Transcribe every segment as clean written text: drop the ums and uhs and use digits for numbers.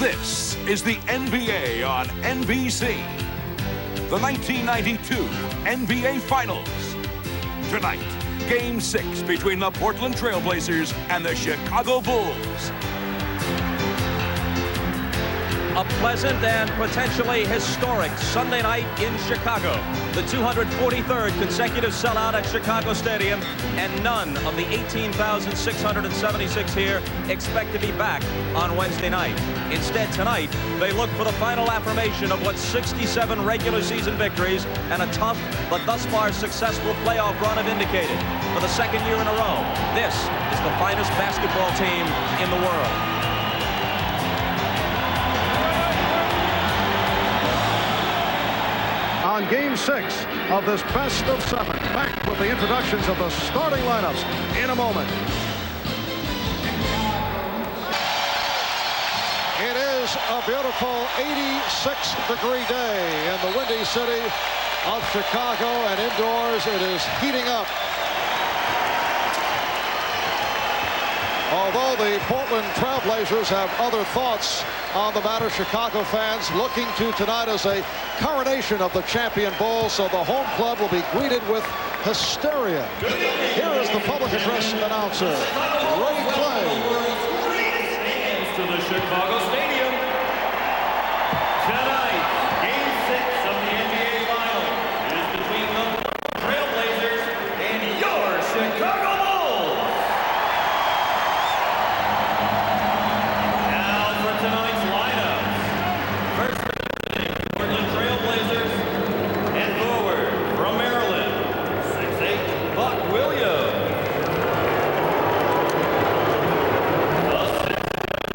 This is the NBA on NBC. The 1992 NBA Finals. Tonight, Game 6 between the Portland Trail Blazers and the Chicago Bulls. A pleasant and potentially historic Sunday night in Chicago. The 243rd consecutive sellout at Chicago Stadium, and none of the 18,676 here expect to be back on Wednesday night. Instead, tonight, they look for the final affirmation of what 67 regular season victories and a tough but thus far successful playoff run have indicated. For the second year in a row, this is the finest basketball team in the world. On Game 6 of this best of 7. Back with the introductions of the starting lineups in a moment. It is a beautiful 86-degree day in the windy city of Chicago, and indoors it is heating up. Although the Portland Trail Blazers have other thoughts on the matter, Chicago fans looking to tonight as a coronation of the champion Bulls, so the home club will be greeted with hysteria. Here is the public address announcer, Ray Clay. To the Chicago Stadium. Tonight, Game 6 of the NBA Finals is between the Trail Blazers and your Chicago Bulls. Now for tonight's lineups. First, Portland Trail Blazers, and forward from Maryland, 6'8", Buck Williams.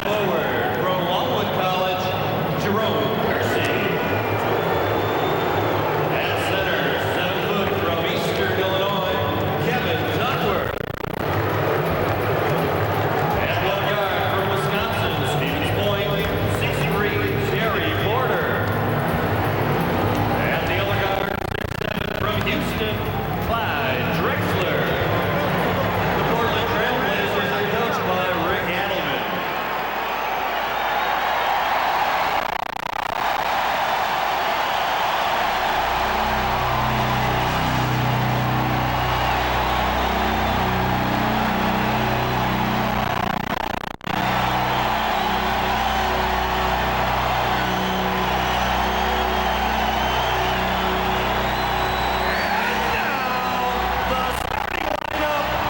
Forward from Longwood College, Jerome Kersey. At center, 7 foot from Eastern Illinois, Kevin Duckworth. At left guard from Wisconsin, Stevens Point, 6'3", Jerry Porter. At the other guard, 6'7", from Houston, Clyde Drexler. The Portland Trail Blazers are coached by Rick Adelman.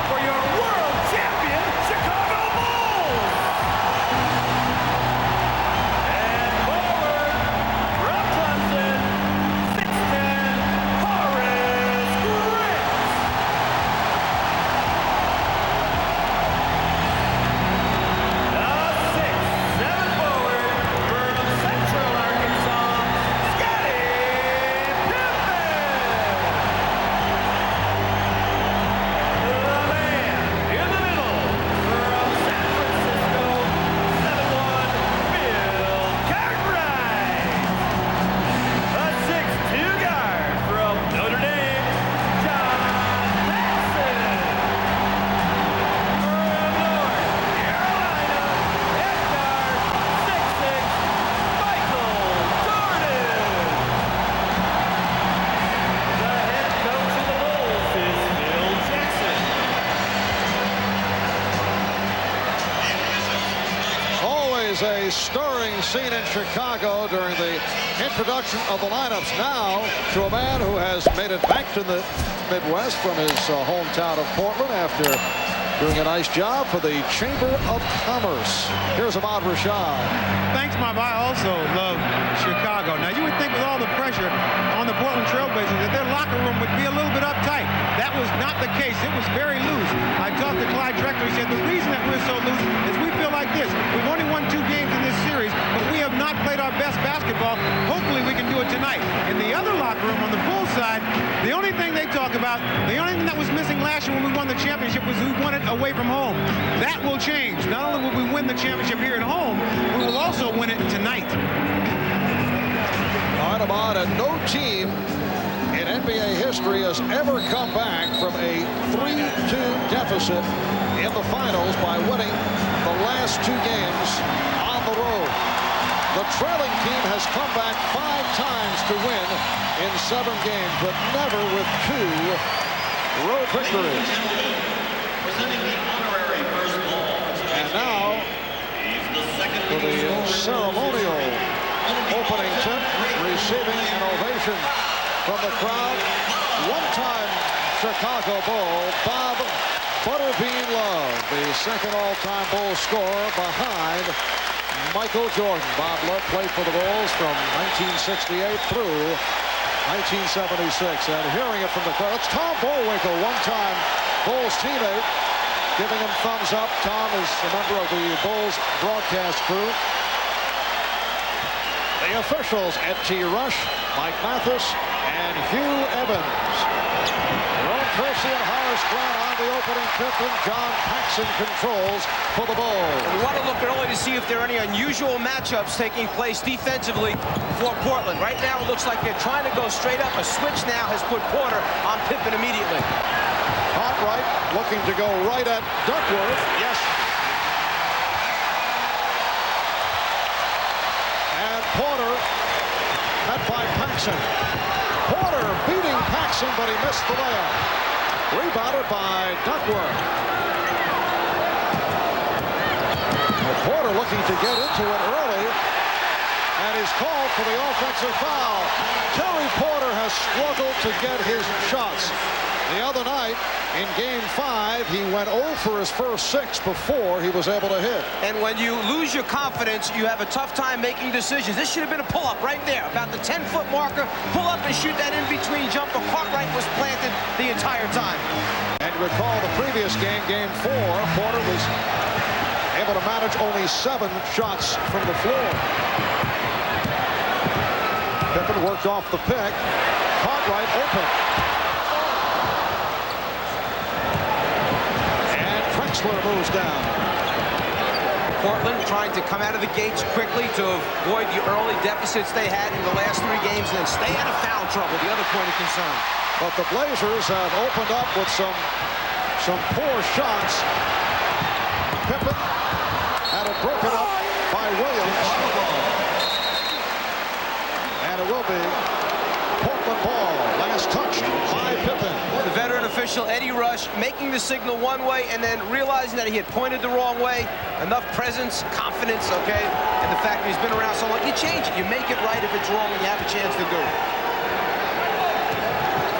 For your world champion, Chicago Bulls! And forward, from Clemson, 6'10", Horace Griggs. The 6'7" forward from Central Arkansas, Scottie Pippen. The man in the middle from San Francisco, 7'1", Bill Cartwright. A 6'2" guard from Notre Dame, John Paxson. From North Carolina, at guard, 6'6", Michael Jordan. The head coach of the Bulls is Phil Jackson. Always a stirring scene in Chicago during the introduction of the lineups. Now to a man who has made it back to the Midwest from his hometown of Portland after doing a nice job for the Chamber of Commerce. Here's Ahmad Rashad. Thanks, Mom. I also love Chicago. Now, you would think with all the pressure on the Portland Trail Blazers that their locker room would be a little bit uptight. That was not the case. It was very loose. I talked to Clyde Drexler. He said the reason that we're so loose is we feel like this. We've only won 2 games in this series, but we have not played our best basketball. Hopefully, we can do it tonight. In the other locker room on the Bulls side, the only thing they talk about, the only thing that was missing last year when we won the championship was we won it away from home. That will change. Not only will we win the championship here at home, we will also win it tonight. All right, Ahmad, and no team in NBA history has ever come back from a 3-2 deficit in the finals by winning the last 2 games on the road. trailing team has come back 5 times to win in 7 games, but never with 2 road victories. And now, for the ceremonial opening tip, receiving an ovation from the crowd, one-time Chicago Bull, Bob Butterbean Love, the second all-time Bull scorer behind Michael Jordan. Bob Love played for the Bulls from 1968 through 1976. And hearing it from the crowd, it's Tom Bullwinkle, one-time Bulls teammate, giving him thumbs up. Tom is a member of the Bulls broadcast crew. The officials, Ed T. Rush, Mike Mathis, and Hugh Evans. Ron Kersey and Horace Grant on the opening tip, and John Paxson controls for the Bulls. We want to look early to see if there are any unusual matchups taking place defensively for Portland. Right now, it looks like they're trying to go straight up. A switch now has put Porter on Pippen immediately. Cartwright looking to go right at Duckworth. Yes. And Porter met by Paxson. Porter beating Paxson, but he missed the layup. Rebounded by Duckworth. Porter looking to get into it early, and he's called for the offensive foul. Terry Porter has struggled to get his shots. The other night, in Game 5, he went 0 for his first 6 before he was able to hit. And when you lose your confidence, you have a tough time making decisions. This should have been a pull-up right there, about the 10-foot marker. Pull up and shoot that in-between jumper. Cartwright was planted the entire time. And recall the previous game, Game 4, Porter was able to manage only 7 shots from the floor. Pippen worked off the pick. Cartwright open. Drexler moves down. Portland trying to come out of the gates quickly to avoid the early deficits they had in the last 3 games and then stay out of foul trouble, the other point of concern. But the Blazers have opened up with some poor shots. Pippen had it broken up by Williams. And it will be Portland ball. Last touched by Pippen. The veteran official, Eddie Rush, making the signal one way and then realizing that he had pointed the wrong way. Enough presence, confidence, okay? And the fact that he's been around so long, you change it. You make it right if it's wrong and you have a chance to do it.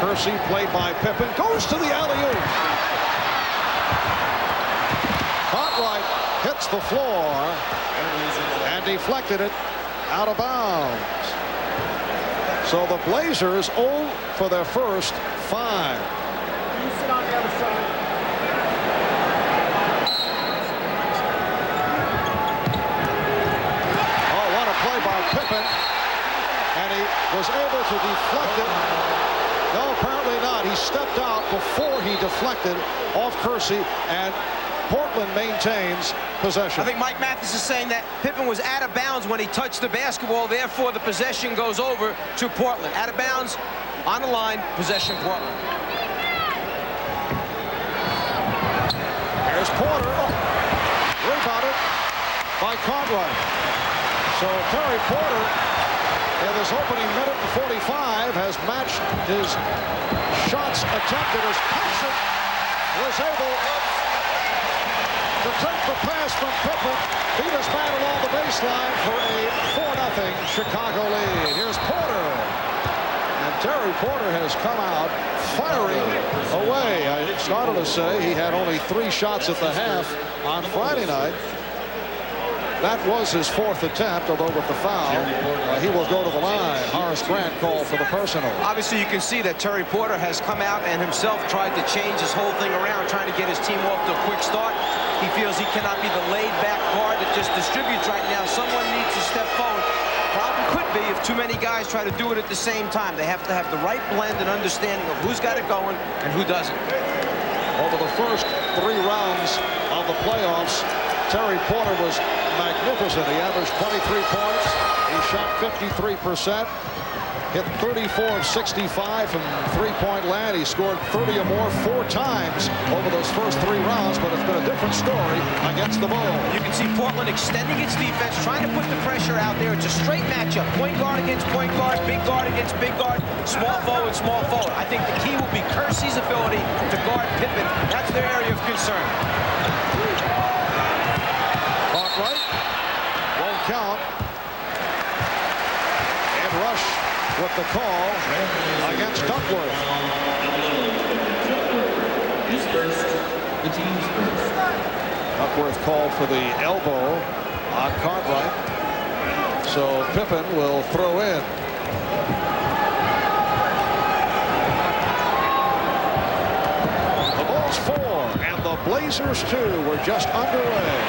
Kersey played by Pippen. Goes to the alley-oop. Cartwright hits the floor and deflected it out of bounds. So the Blazers 0 for their first 5. You sit on the other side. Oh, what a play by Pippen. And he was able to deflect it. No, apparently not. He stepped out before he deflected off Kersey, and Portland maintains possession. I think Mike Mathis is saying that Pippen was out of bounds when he touched the basketball, therefore the possession goes over to Portland. Out of bounds, on the line, possession Portland. Here's Porter. Rebounded by Cartwright. So Terry Porter, in this opening minute and 45, has matched his shots attempted as Paxson was able to take the pass from Pippen, beat his man along the baseline for a 4-0 Chicago lead. Here's Porter. And Terry Porter has come out firing away. I started to say he had only 3 shots at the half on Friday night. That was his 4th attempt, although with the foul, he will go to the line. Horace Grant called for the personal. Obviously, you can see that Terry Porter has come out and himself tried to change his whole thing around, trying to get his team off to a quick start. He feels he cannot be the laid-back guard that just distributes right now. Someone needs to step forward. Problem could be if too many guys try to do it at the same time. They have to have the right blend and understanding of who's got it going and who doesn't. Over the first 3 rounds of the playoffs, Terry Porter was magnificent. He averaged 23 points. He shot 53%. hit 34 of 65 from three-point land. He scored 30 or more 4 times over those first 3 rounds, but it's been a different story against the Bulls. You can see Portland extending its defense, trying to put the pressure out there. It's a straight matchup. Point guard against point guard, big guard against big guard, small forward, small forward. I think the key will be Kersey's ability to guard Pippen. That's their area of concern. Right. Won't count. And Rush with the call against Duckworth. Is first, the team's first. Duckworth called for the elbow on Cartwright. So Pippen will throw in. The Bulls 4 and the Blazers 2 were just underway.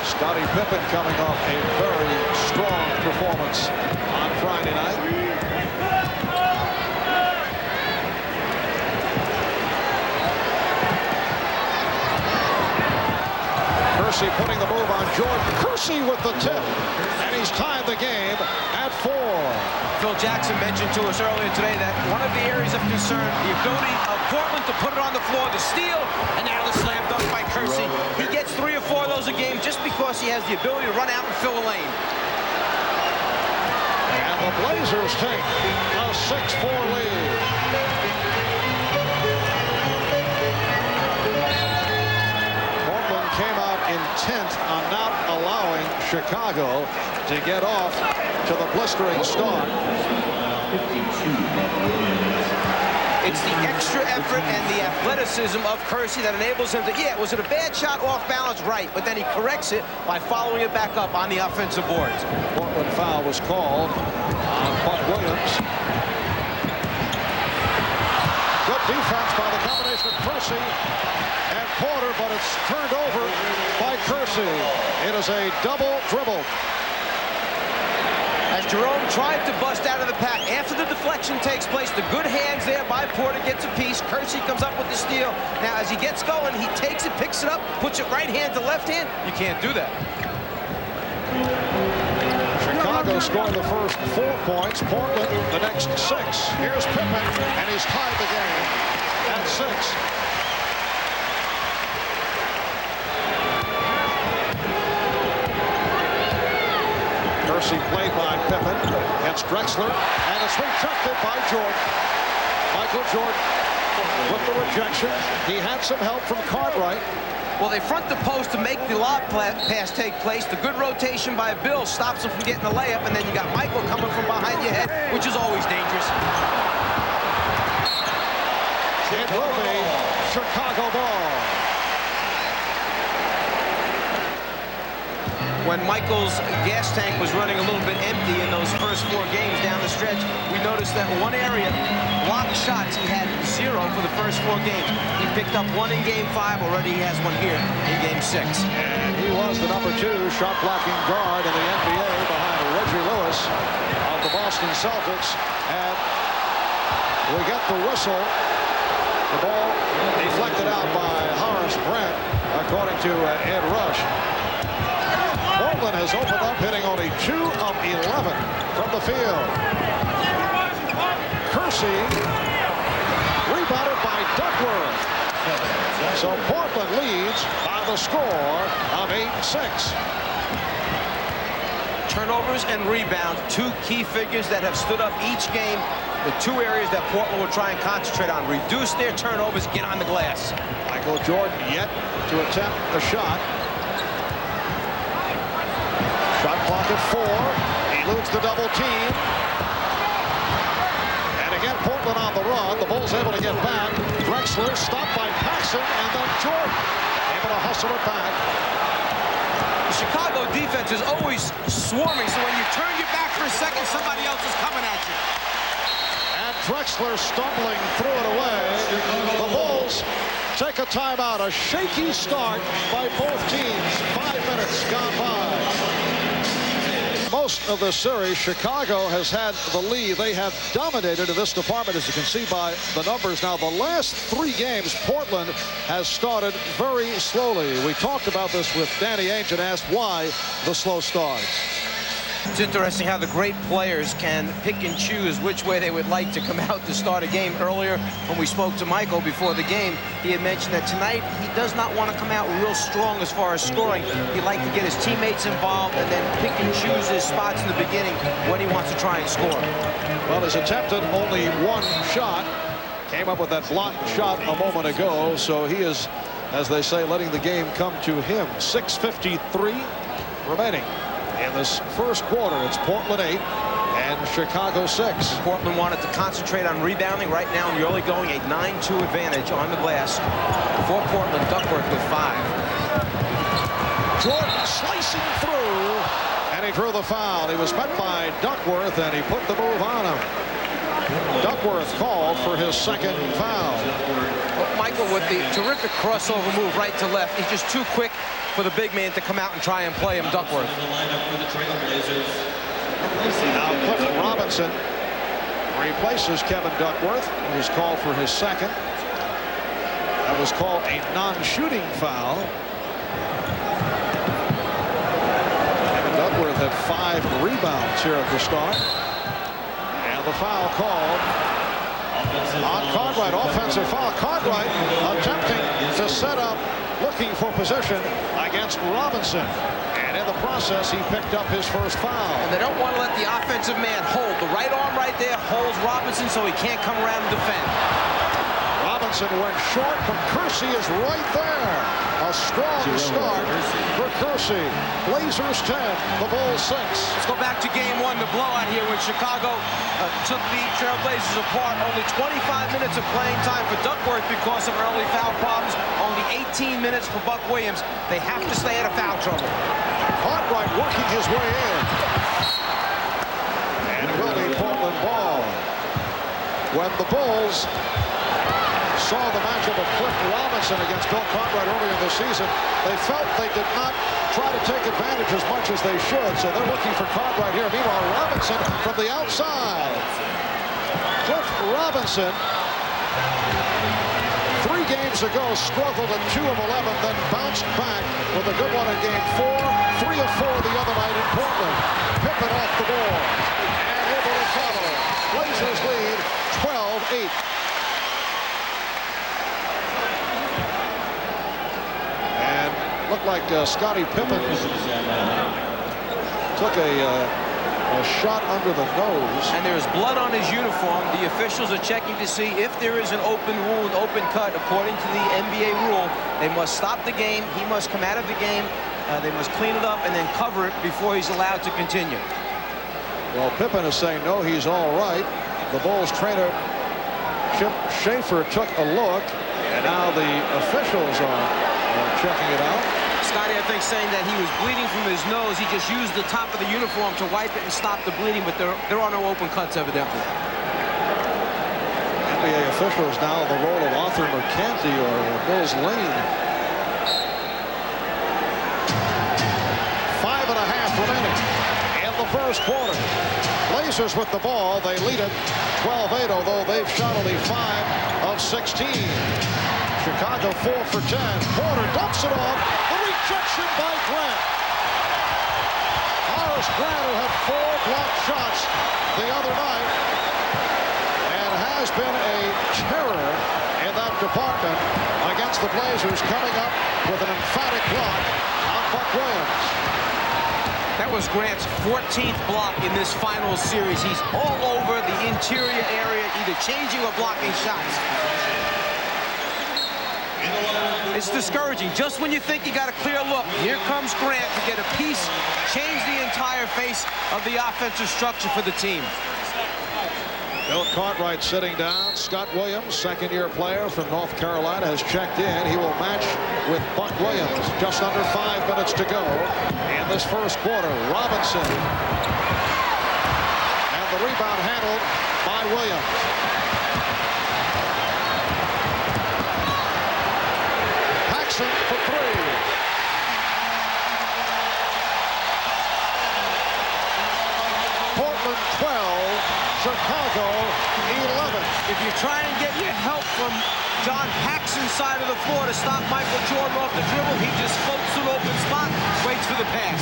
Scottie Pippen coming off a very strong performance on Friday night. Kersey putting the move on Jordan. Kersey with the tip, and he's tied the game at 4. Phil Jackson mentioned to us earlier today that one of the areas of concern, the ability of Portland to put it on the floor, to steal, and now the slam dunk by Kersey. He gets 3 or 4 of those a game just because he has the ability to run out and fill a lane. And the Blazers take a 6-4 lead. Portland came out intent on not allowing Chicago to get off to the blistering start. 52. It's the extra effort and the athleticism of Kersey that enables him to, was it a bad shot off balance? Right, but then he corrects it by following it back up on the offensive boards. Portland foul was called on Buck Williams. Good defense by the combination of Kersey and Porter, but it's turned over by Kersey. It is a double dribble. As Jerome tried to bust out of the pack, after the deflection takes place, the good hands there by Porter gets a piece. Kersey comes up with the steal. Now, as he gets going, he takes it, picks it up, puts it right hand to left hand. You can't do that. Chicago scored the first 4 points. Portland the next 6. Here's Pippen, and he's tied the game at 6. Kersey played by Pippen against Drexler, and it's rejected by Jordan. Michael Jordan with the rejection. He had some help from Cartwright. Well, they front the post to make the lob pass take place. The good rotation by Bill stops him from getting the layup, and then you got Michael coming from behind your head, which is always dangerous. It will be Chicago ball. When Michael's gas tank was running a little bit empty in those first 4 games down the stretch, we noticed that one area, blocked shots, he had 0 for the first 4 games. He picked up 1 in Game 5. Already he has 1 here in Game 6. And he was the number 2 shot blocking guard in the NBA behind Reggie Lewis of the Boston Celtics. And we get the whistle. The ball deflected out by Horace Brent, according to Ed Rush. Portland has opened up, hitting only 2 of 11 from the field. Kersey rebounded by Duckworth. So Portland leads by the score of 8-6. Turnovers and rebounds, 2 key figures that have stood up each game. The 2 areas that Portland will try and concentrate on. Reduce their turnovers, get on the glass. Michael Jordan yet to attempt the shot. Shot clock at 4. Eludes the double team. And again, Portland on the run. The Bulls able to get back. Drexler stopped by Paxson, and then Jordan able to hustle it back. The Chicago defense is always swarming, so when you turn your back for a second, somebody else is coming at you. And Drexler stumbling threw it away. The Bulls take a timeout. A shaky start by both teams. 5 minutes gone by. Most of the series, Chicago has had the lead. They have dominated in this department, as you can see by the numbers. Now, the last 3 games, Portland has started very slowly. We talked about this with Danny Ainge and asked why the slow starts. It's interesting how the great players can pick and choose which way they would like to come out to start a game. Earlier, when we spoke to Michael before the game, he had mentioned that tonight he does not want to come out real strong as far as scoring. He'd like to get his teammates involved and then pick and choose his spots in the beginning when he wants to try and score. Well, he's attempted only one shot. Came up with that blocked shot a moment ago, so he is, as they say, letting the game come to him. 6:53 remaining in this first quarter. It's Portland 8 and Chicago 6. Portland wanted to concentrate on rebounding. Right now, you're only going a 9-2 advantage on the glass for Portland. Duckworth with 5. Jordan slicing through, and he drew the foul. He was met by Duckworth, and he put the move on him. Duckworth called for his second foul. Well, Michael, with the terrific crossover move right to left, he's just too quick for the big man to come out and try and play him. Duckworth. Now Cliff Robinson replaces Kevin Duckworth, who was called for his second. That was called a non-shooting foul. Kevin Duckworth had 5 rebounds here at the start. The foul called on Cartwright. Offensive foul. Cartwright attempting to set up, looking for position against Robinson. And in the process, he picked up his first foul. And they don't want to let the offensive man hold. The right arm right there holds Robinson so he can't come around and defend. Robinson went short, but Kersey is right there. A strong start for Kersey. Blazers 10, the Bulls 6. Let's go back to game 1, the blowout here when Chicago took the Trailblazers apart. Only 25 minutes of playing time for Duckworth because of early foul problems. Only 18 minutes for Buck Williams. They have to stay out of foul trouble. Cartwright working his way in. And it will be Portland ball. When the Bulls saw the matchup of Cliff Robinson against Bill Cartwright earlier in the season, they felt they did not try to take advantage as much as they should, so they're looking for Cartwright here. Meanwhile, Robinson from the outside. Cliff Robinson, 3 games ago, struggled at 2 of 11, then bounced back with a good one in game 4, 3 of 4 the other night in Portland. Pippen off the board and able to follow. Blazers lead 12-8. Looked like Scottie Pippen took a shot under the nose. And there's blood on his uniform. The officials are checking to see if there is an open wound, open cut. According to the NBA rule, they must stop the game. He must come out of the game. They must clean it up and then cover it before he's allowed to continue. Well, Pippen is saying no, he's all right. The Bulls trainer, Chip Schaefer, took a look, and now the officials are checking it out. Scotty, I think, saying that he was bleeding from his nose. He just used the top of the uniform to wipe it and stop the bleeding, but there are no open cuts, evidently. NBA officials now in the role of Arthur McCanty or Mills Lane. 5.5 remaining in the first quarter. Blazers with the ball. They lead it 12-8, although they've shot only 5 of 16. Chicago 4 for 10. Porter dumps it off. The rejection by Grant. Horace Grant, who had 4 blocked shots the other night and has been a terror in that department against the Blazers, coming up with an emphatic block on Buck Williams. That was Grant's 14th block in this final series. He's all over the interior area, either changing or blocking shots. It's discouraging. Just when you think you got a clear look, here comes Grant to get a piece, change the entire face of the offensive structure for the team. Bill Cartwright sitting down. Scott Williams, second-year player from North Carolina, has checked in. He will match with Buck Williams. Just under 5 minutes to go in this first quarter. Robinson. And the rebound handled by Williams. For 3. Portland 12, Chicago 11. If you try and get your help from John Paxson's side of the floor to stop Michael Jordan off the dribble, he just floats to an open spot, waits for the pass.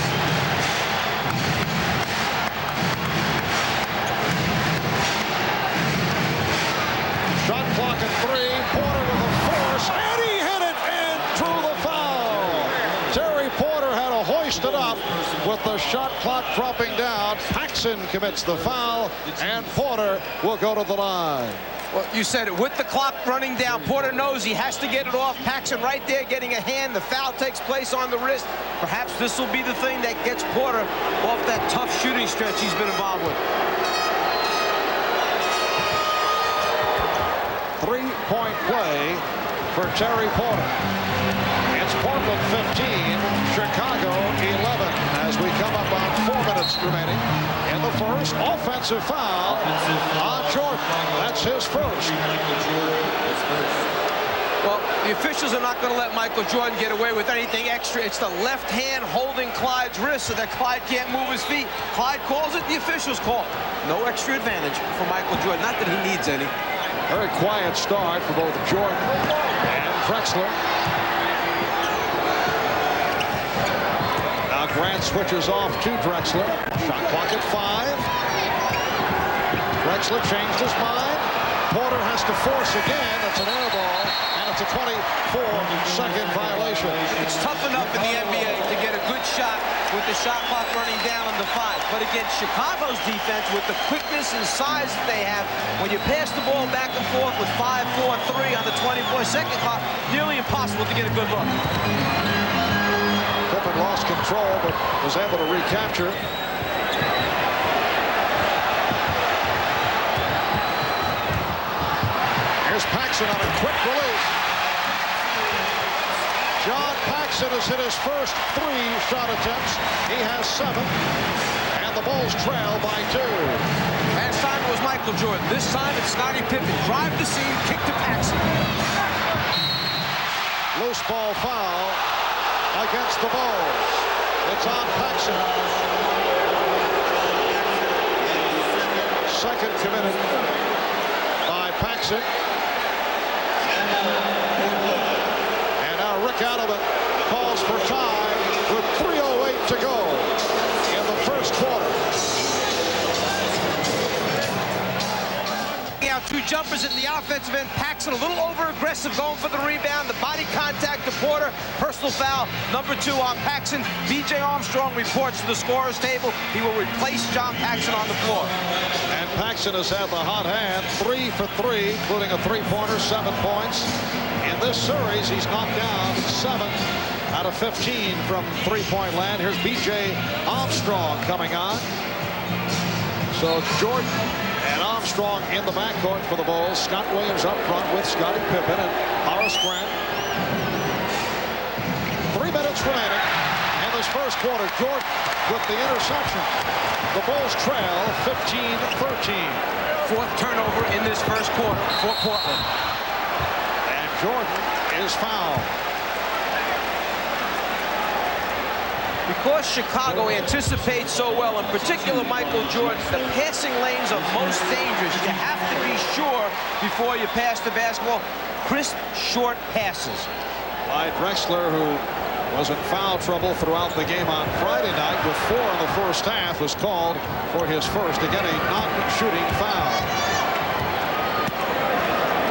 hoisted up with the shot clock dropping down. Paxson commits the foul, and Porter will go to the line. Well, you said it. With the clock running down, Porter knows he has to get it off. Paxson right there getting a hand. The foul takes place on the wrist. Perhaps this will be the thing that gets Porter off that tough shooting stretch he's been involved with. 3-point play for Terry Porter. It's Portland 15, Chicago 11 as we come up on 4 minutes remaining in the first. Offensive foul on Jordan. That's his first. Well, the officials are not going to let Michael Jordan get away with anything extra. It's the left hand holding Clyde's wrist so that Clyde can't move his feet. Clyde calls it, the officials call it. No extra advantage for Michael Jordan. Not that he needs any. Very quiet start for both Jordan and Drexler. Now Grant switches off to Drexler. Shot clock at 5. Drexler changed his mind. Porter has to force again. It's an air ball, and it's a 24-second violation. It's tough enough in the NBA to get a good shot with the shot clock running down on the 5. But against Chicago's defense, with the quickness and size that they have, when you pass the ball back and forth with 5, 4, 3 on the 24-second clock, nearly impossible to get a good look. Pippen lost control, but was able to recapture. Here's Paxson on a quick release. John Paxson has hit his first 3 shot attempts. He has 7, and the Bulls trail by 2. Last time it was Michael Jordan. This time it's Scottie Pippen. Drive the seam, kick to Paxson. Loose ball foul against the Bulls. It's on Paxson. Second committed by Paxson. And now Rick Adelman calls for time with 3:08 to go in the first quarter. Out 2 jumpers at the offensive end. Paxson a little over-aggressive going for the rebound. The body contact to Porter. Personal foul, number 2 on Paxson. B.J. Armstrong reports to the scorer's table. He will replace John Paxson on the floor. And Paxson has had the hot hand, 3 for 3, including a 3-pointer, 7 points. In this series, he's knocked down 7 out of 15 from 3-point land. Here's B.J. Armstrong coming on. So Jordan and Armstrong in the backcourt for the Bulls. Scott Williams up front with Scottie Pippen and Horace Grant. 3 minutes remaining in this first quarter. Jordan with the interception. The Bulls trail 15-13. 4th turnover in this first quarter for Portland. And Jordan is fouled. Because Chicago anticipates so well, in particular Michael Jordan, the passing lanes are most dangerous. You have to be sure before you pass the basketball. Crisp, short passes. Clyde Drexler, who was in foul trouble throughout the game on Friday night with 4 in the first half, was called for his first. Again, a non-shooting foul.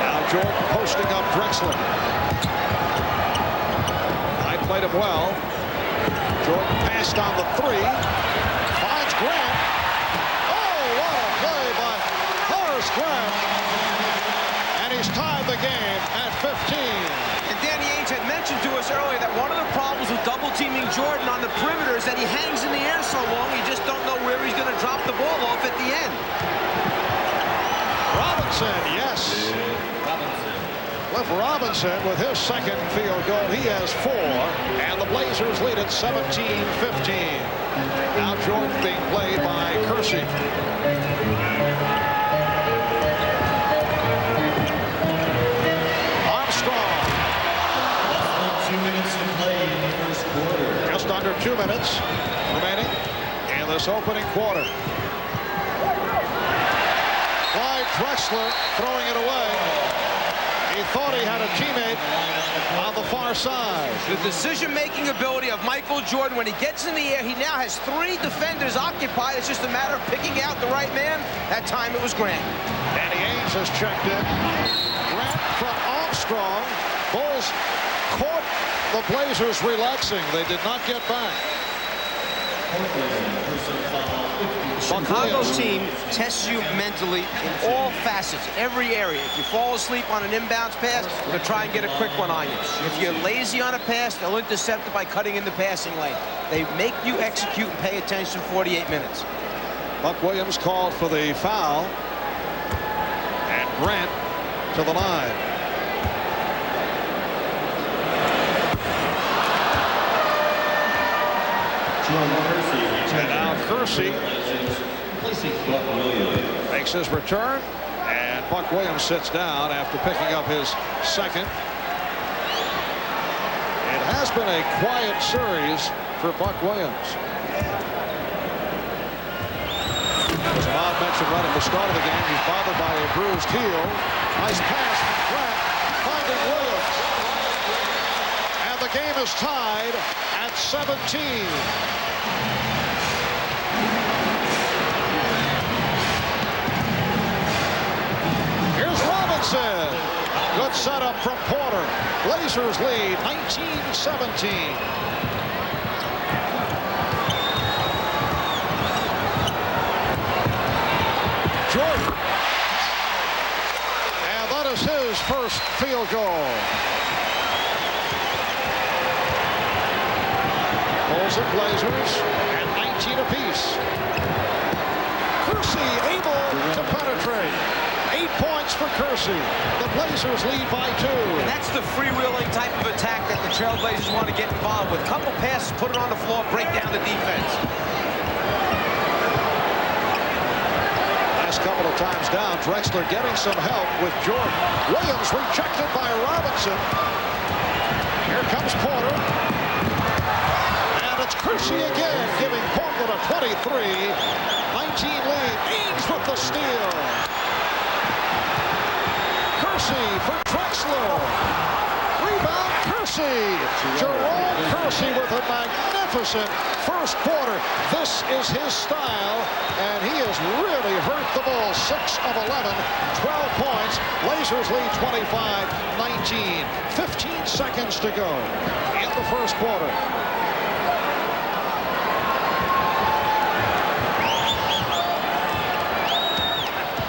Now Jordan posting up Drexler. I played him well. Jordan passed on the 3. Finds Grant. Oh, what a play by Horace Grant. And he's tied the game at 15. And Danny Ainge had mentioned to us earlier that one of the problems with double-teaming Jordan on the perimeter is that he hangs in the air so long, you just don't know where he's going to drop the ball off at the end. Robinson, yes. Cliff Robinson with his second field goal. He has 4, and the Blazers lead at 17-15. Now Jordan being played by Kersey. Armstrong. 2 minutes to play in the first quarter. Just under 2 minutes remaining in this opening quarter. Clyde Drexler throwing it away. He thought he had a teammate on the far side. The decision-making ability of Michael Jordan, when he gets in the air, he now has 3 defenders occupied. It's just a matter of picking out the right man. That time it was Grant. Danny Ainge has checked in. Grant from Armstrong. Bulls caught the Blazers relaxing. They did not get back. Chicago's team tests you mentally in all facets, every area. If you fall asleep on an inbounds pass, they'll try and get a quick one on you. If you're lazy on a pass, they'll intercept it by cutting in the passing lane. They make you execute and pay attention 48 minutes. Buck Williams called for the foul. And Grant to the line. And now Kersey makes his return, and Buck Williams sits down after picking up his second. It has been a quiet series for Buck Williams. As Bob mentioned right at the start of the game, he's bothered by a bruised heel. Nice pass from Grant, finding Williams. And the game is tied at 17. Good setup from Porter. Blazers lead 19-17. Jordan. And that is his first field goal. Pulls it Blazers and 19 apiece. Kersey able to penetrate. 8 points for Kersey. The Blazers lead by 2. And that's the freewheeling type of attack that the Trailblazers want to get involved with. Couple passes, put it on the floor, break down the defense. Last couple of times down, Drexler getting some help with Jordan. Williams rejected by Robinson. Here comes Porter. And it's Kersey again, giving Portland a 23-19 lead. Ames with the steal. Kersey for Drexler. Rebound Kersey. Jerome Kersey with a magnificent first quarter. This is his style, and he has really hurt the ball. 6 of 11, 12 points. Blazers lead 25-19. 15 seconds to go in the first quarter.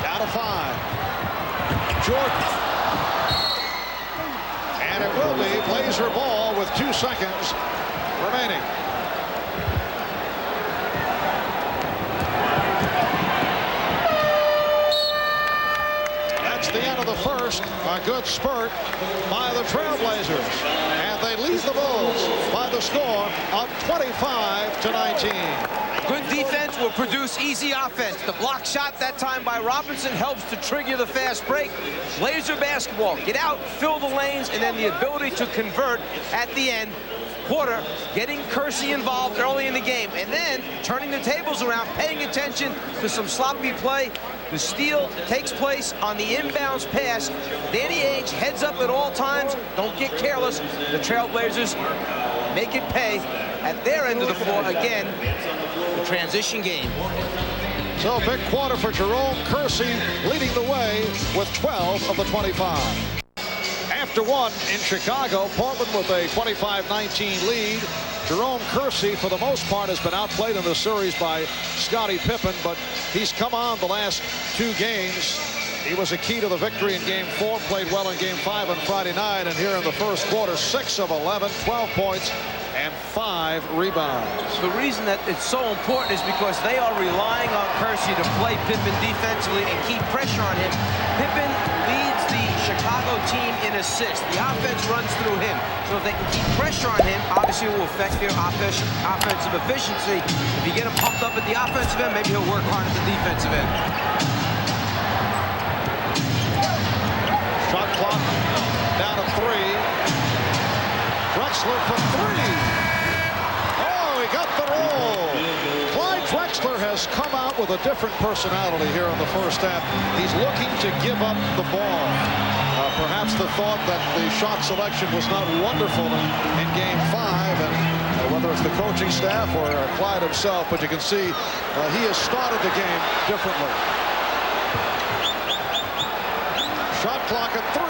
Down to 5. Jordan. And it will be Blazer ball with 2 seconds remaining. That's the end of the first. A good spurt by the Trailblazers. And they lead the Bulls by the score of 25-19. Good defense will produce easy offense. The block shot that time by Robinson helps to trigger the fast break. Blazer basketball, get out, fill the lanes, and then the ability to convert at the end. Porter getting Kersey involved early in the game, and then turning the tables around, paying attention to some sloppy play. The steal takes place on the inbounds pass. Danny Ainge heads up at all times. Don't get careless. The Trailblazers make it pay at their end of the floor again. The transition game. So big quarter for Jerome Kersey, leading the way with 12 of the 25. After one in Chicago, Portland with a 25-19 lead. Jerome Kersey, for the most part, has been outplayed in the series by Scottie Pippen, but he's come on the last 2 games. He was a key to the victory in Game 4, played well in Game 5 on Friday night, and here in the first quarter, 6 of 11, 12 points, and 5 rebounds. The reason that it's so important is because they are relying on Kersey to play Pippen defensively and keep pressure on him. Pippen leads the Chicago team in assists. The offense runs through him. So if they can keep pressure on him, obviously it will affect their offensive efficiency. If you get him pumped up at the offensive end, maybe he'll work hard at the defensive end. Shot clock down to 3. Drexler for 3. Oh, he got the roll. Clyde Drexler has come out with a different personality here in the first half. He's looking to give up the ball. Perhaps the thought that the shot selection was not wonderful in Game 5, and whether it's the coaching staff or Clyde himself, but you can see he has started the game differently. Shot clock at 3.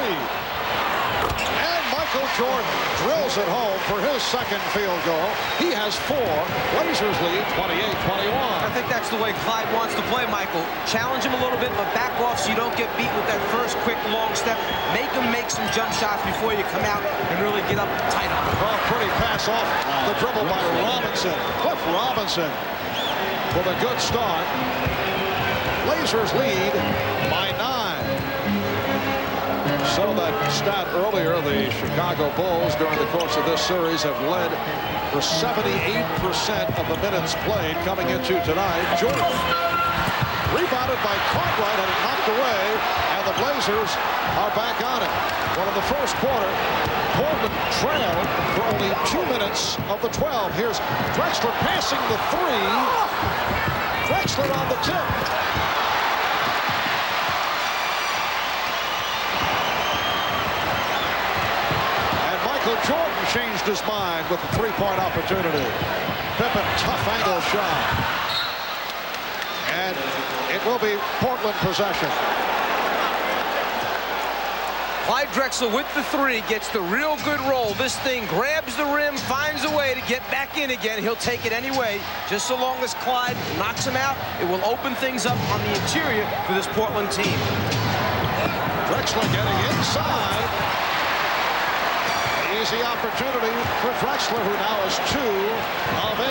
And Michael Michael Jordan drills it home for his second field goal. He has 4. Blazers lead 28-21. I think that's the way Clyde wants to play, Michael. Challenge him a little bit, but back off so you don't get beat with that first quick long step. Make him make some jump shots before you come out and really get up tight on him. Oh, pretty pass off the dribble by Robinson. Cliff Robinson with a good start. Blazers lead by 9. So that stat earlier, the Chicago Bulls during the course of this series have led for 78% of the minutes played coming into tonight. Jordan rebounded by Cartwright, had it knocked away, and the Blazers are back on it. Well, in the first quarter, Portland trailed for only 2 minutes of the 12. Here's Drexler passing the 3. Drexler on the tip. Jordan changed his mind with the three-point opportunity. Pippen, tough angle shot. And it will be Portland possession. Clyde Drexler with the 3 gets the real good roll. This thing grabs the rim, finds a way to get back in again. He'll take it anyway. Just so long as Clyde knocks him out, it will open things up on the interior for this Portland team. Drexler getting inside. Easy opportunity for Drexler, who now is 2 of 8.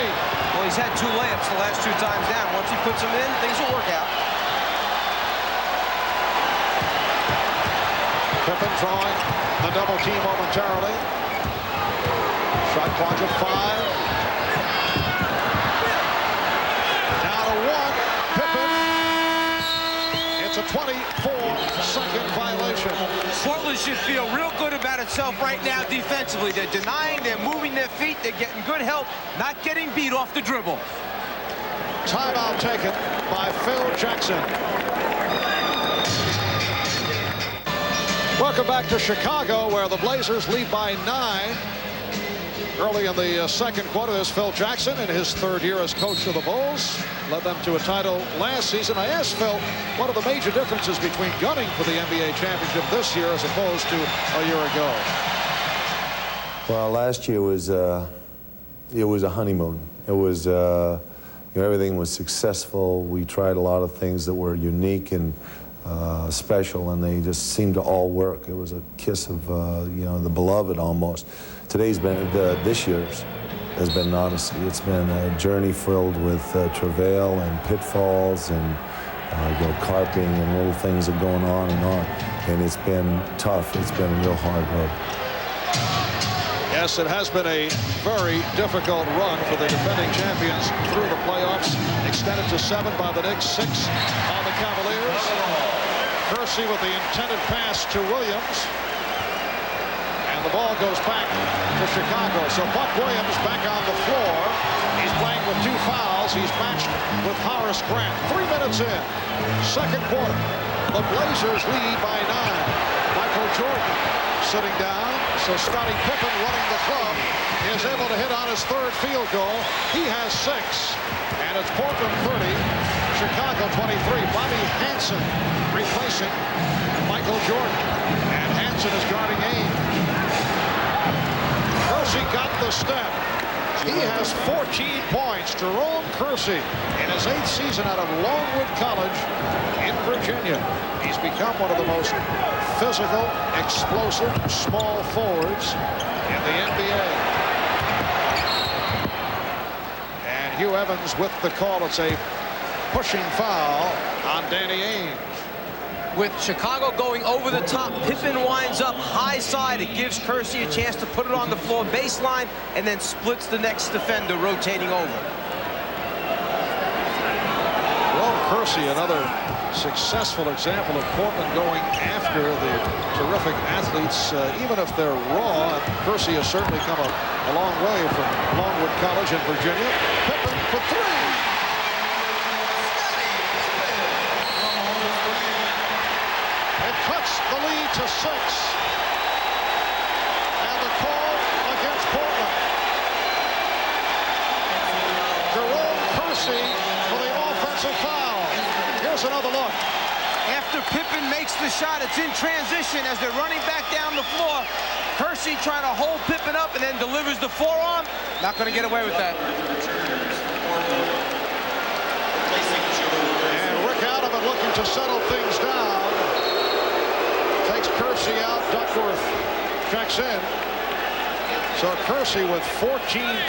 Well, he's had 2 layups the last 2 times down. Once he puts them in, things will work out. Pippen drawing the double team momentarily. Shot clock at 5. Now to 1. Pippen. It's a 24-second violation. Portland should feel real good about itself right now defensively. They're denying, they're moving their feet, they're getting good help, not getting beat off the dribble. Timeout taken by Phil Jackson. Welcome back to Chicago, where the Blazers lead by 9. Early in the second quarter, there's Phil Jackson in his 3rd year as coach of the Bulls. Led them to a title last season. I asked Phil, what are the major differences between gunning for the NBA championship this year as opposed to a year ago? Well, last year was it was a honeymoon. It was you know, everything was successful. We tried a lot of things that were unique and special, and they just seemed to all work. It was a kiss of you know, the beloved almost. Today's been this year's has been an odyssey. It's been a journey filled with travail and pitfalls and you know, carping and little things that are going on, and it's been tough. It's been a real hard road. Yes, it has been a very difficult run for the defending champions through the playoffs. Extended to 7 by the Knicks, 6 on the Cavaliers. Kersey with the intended pass to Williams. And the ball goes back to Chicago. So Buck Williams back on the floor. He's playing with 2 fouls. He's matched with Horace Grant. 3 minutes in. Second quarter. The Blazers lead by 9. Michael Jordan sitting down. So Scottie Pippen running the club is able to hit on his 3rd field goal. He has 6. And it's Portland 30, Chicago 23. Bobby Hansen replacing Michael Jordan. And Hansen is guarding Ames. Kersey got the step. He has 14 points. Jerome Kersey in his 8th season out of Longwood College in Virginia. He's become one of the most physical, explosive, small forwards in the NBA. And Hugh Evans with the call. It's a pushing foul on Danny Ainge. With Chicago going over the top, Pippen winds up high side. It gives Kersey a chance to put it on the floor baseline and then splits the next defender rotating over. Well, Kersey, another successful example of Portland going after the terrific athletes, even if they're raw. Kersey has certainly come a long way from Longwood College in Virginia. Pippen for 3. Cuts the lead to 6. And the call against Portland. Jerome Kersey for the offensive foul. Here's another look. After Pippen makes the shot, it's in transition as they're running back down the floor. Kersey trying to hold Pippen up and then delivers the forearm. Not going to get away with that. And Rick Adelman looking to settle things down. Takes Kersey out. Duckworth checks in. So Kersey with 14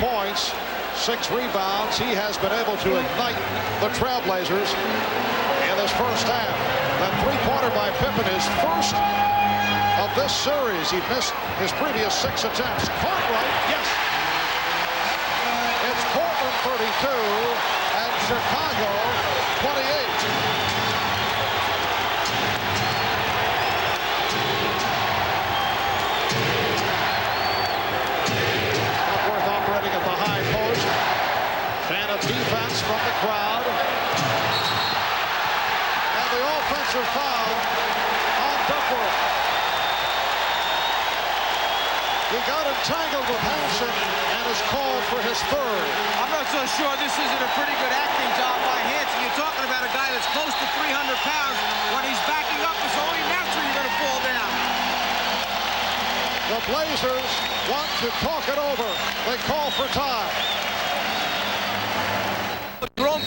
points, 6 rebounds. He has been able to ignite the Trailblazers in this first half. That three-pointer by Pippen is first of this series. He missed his previous 6 attempts. Cartwright, yes. It's Portland 32 and Chicago 28. Defense from the crowd. And the offensive foul on Duckworth. He got entangled with Hansen and is called for his third. I'm not so sure this isn't a pretty good acting job by Hansen. You're talking about a guy that's close to 300 pounds. When he's backing up, it's only natural you're going to fall down. The Blazers want to talk it over. They call for time.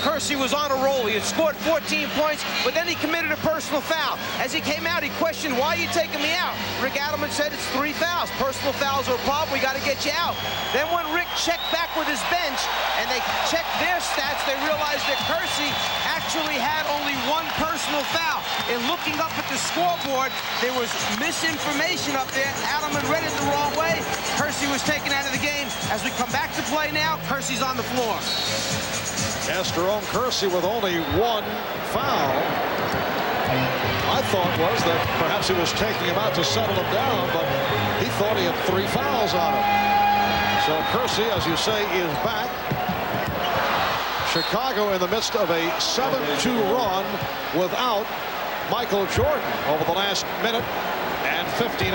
Kersey was on a roll. He had scored 14 points, but then he committed a personal foul. As he came out, he questioned, why are you taking me out? Rick Adelman said it's 3 fouls. Personal fouls are a problem. We got to get you out. Then when Rick checked back with his bench and they checked their stats, they realized that Kersey actually had only 1 personal foul. In looking up at the scoreboard, there was misinformation up there. Adelman read it the wrong way. Kersey was taken out of the game. As we come back to play now, Kersey's on the floor. Yes, Jerome Kersey with only 1 foul. I thought was that perhaps he was taking him out to settle him down, but he thought he had 3 fouls on him. So Kersey, as you say, is back. Chicago in the midst of a 7-2 run without Michael Jordan over the last minute and 59.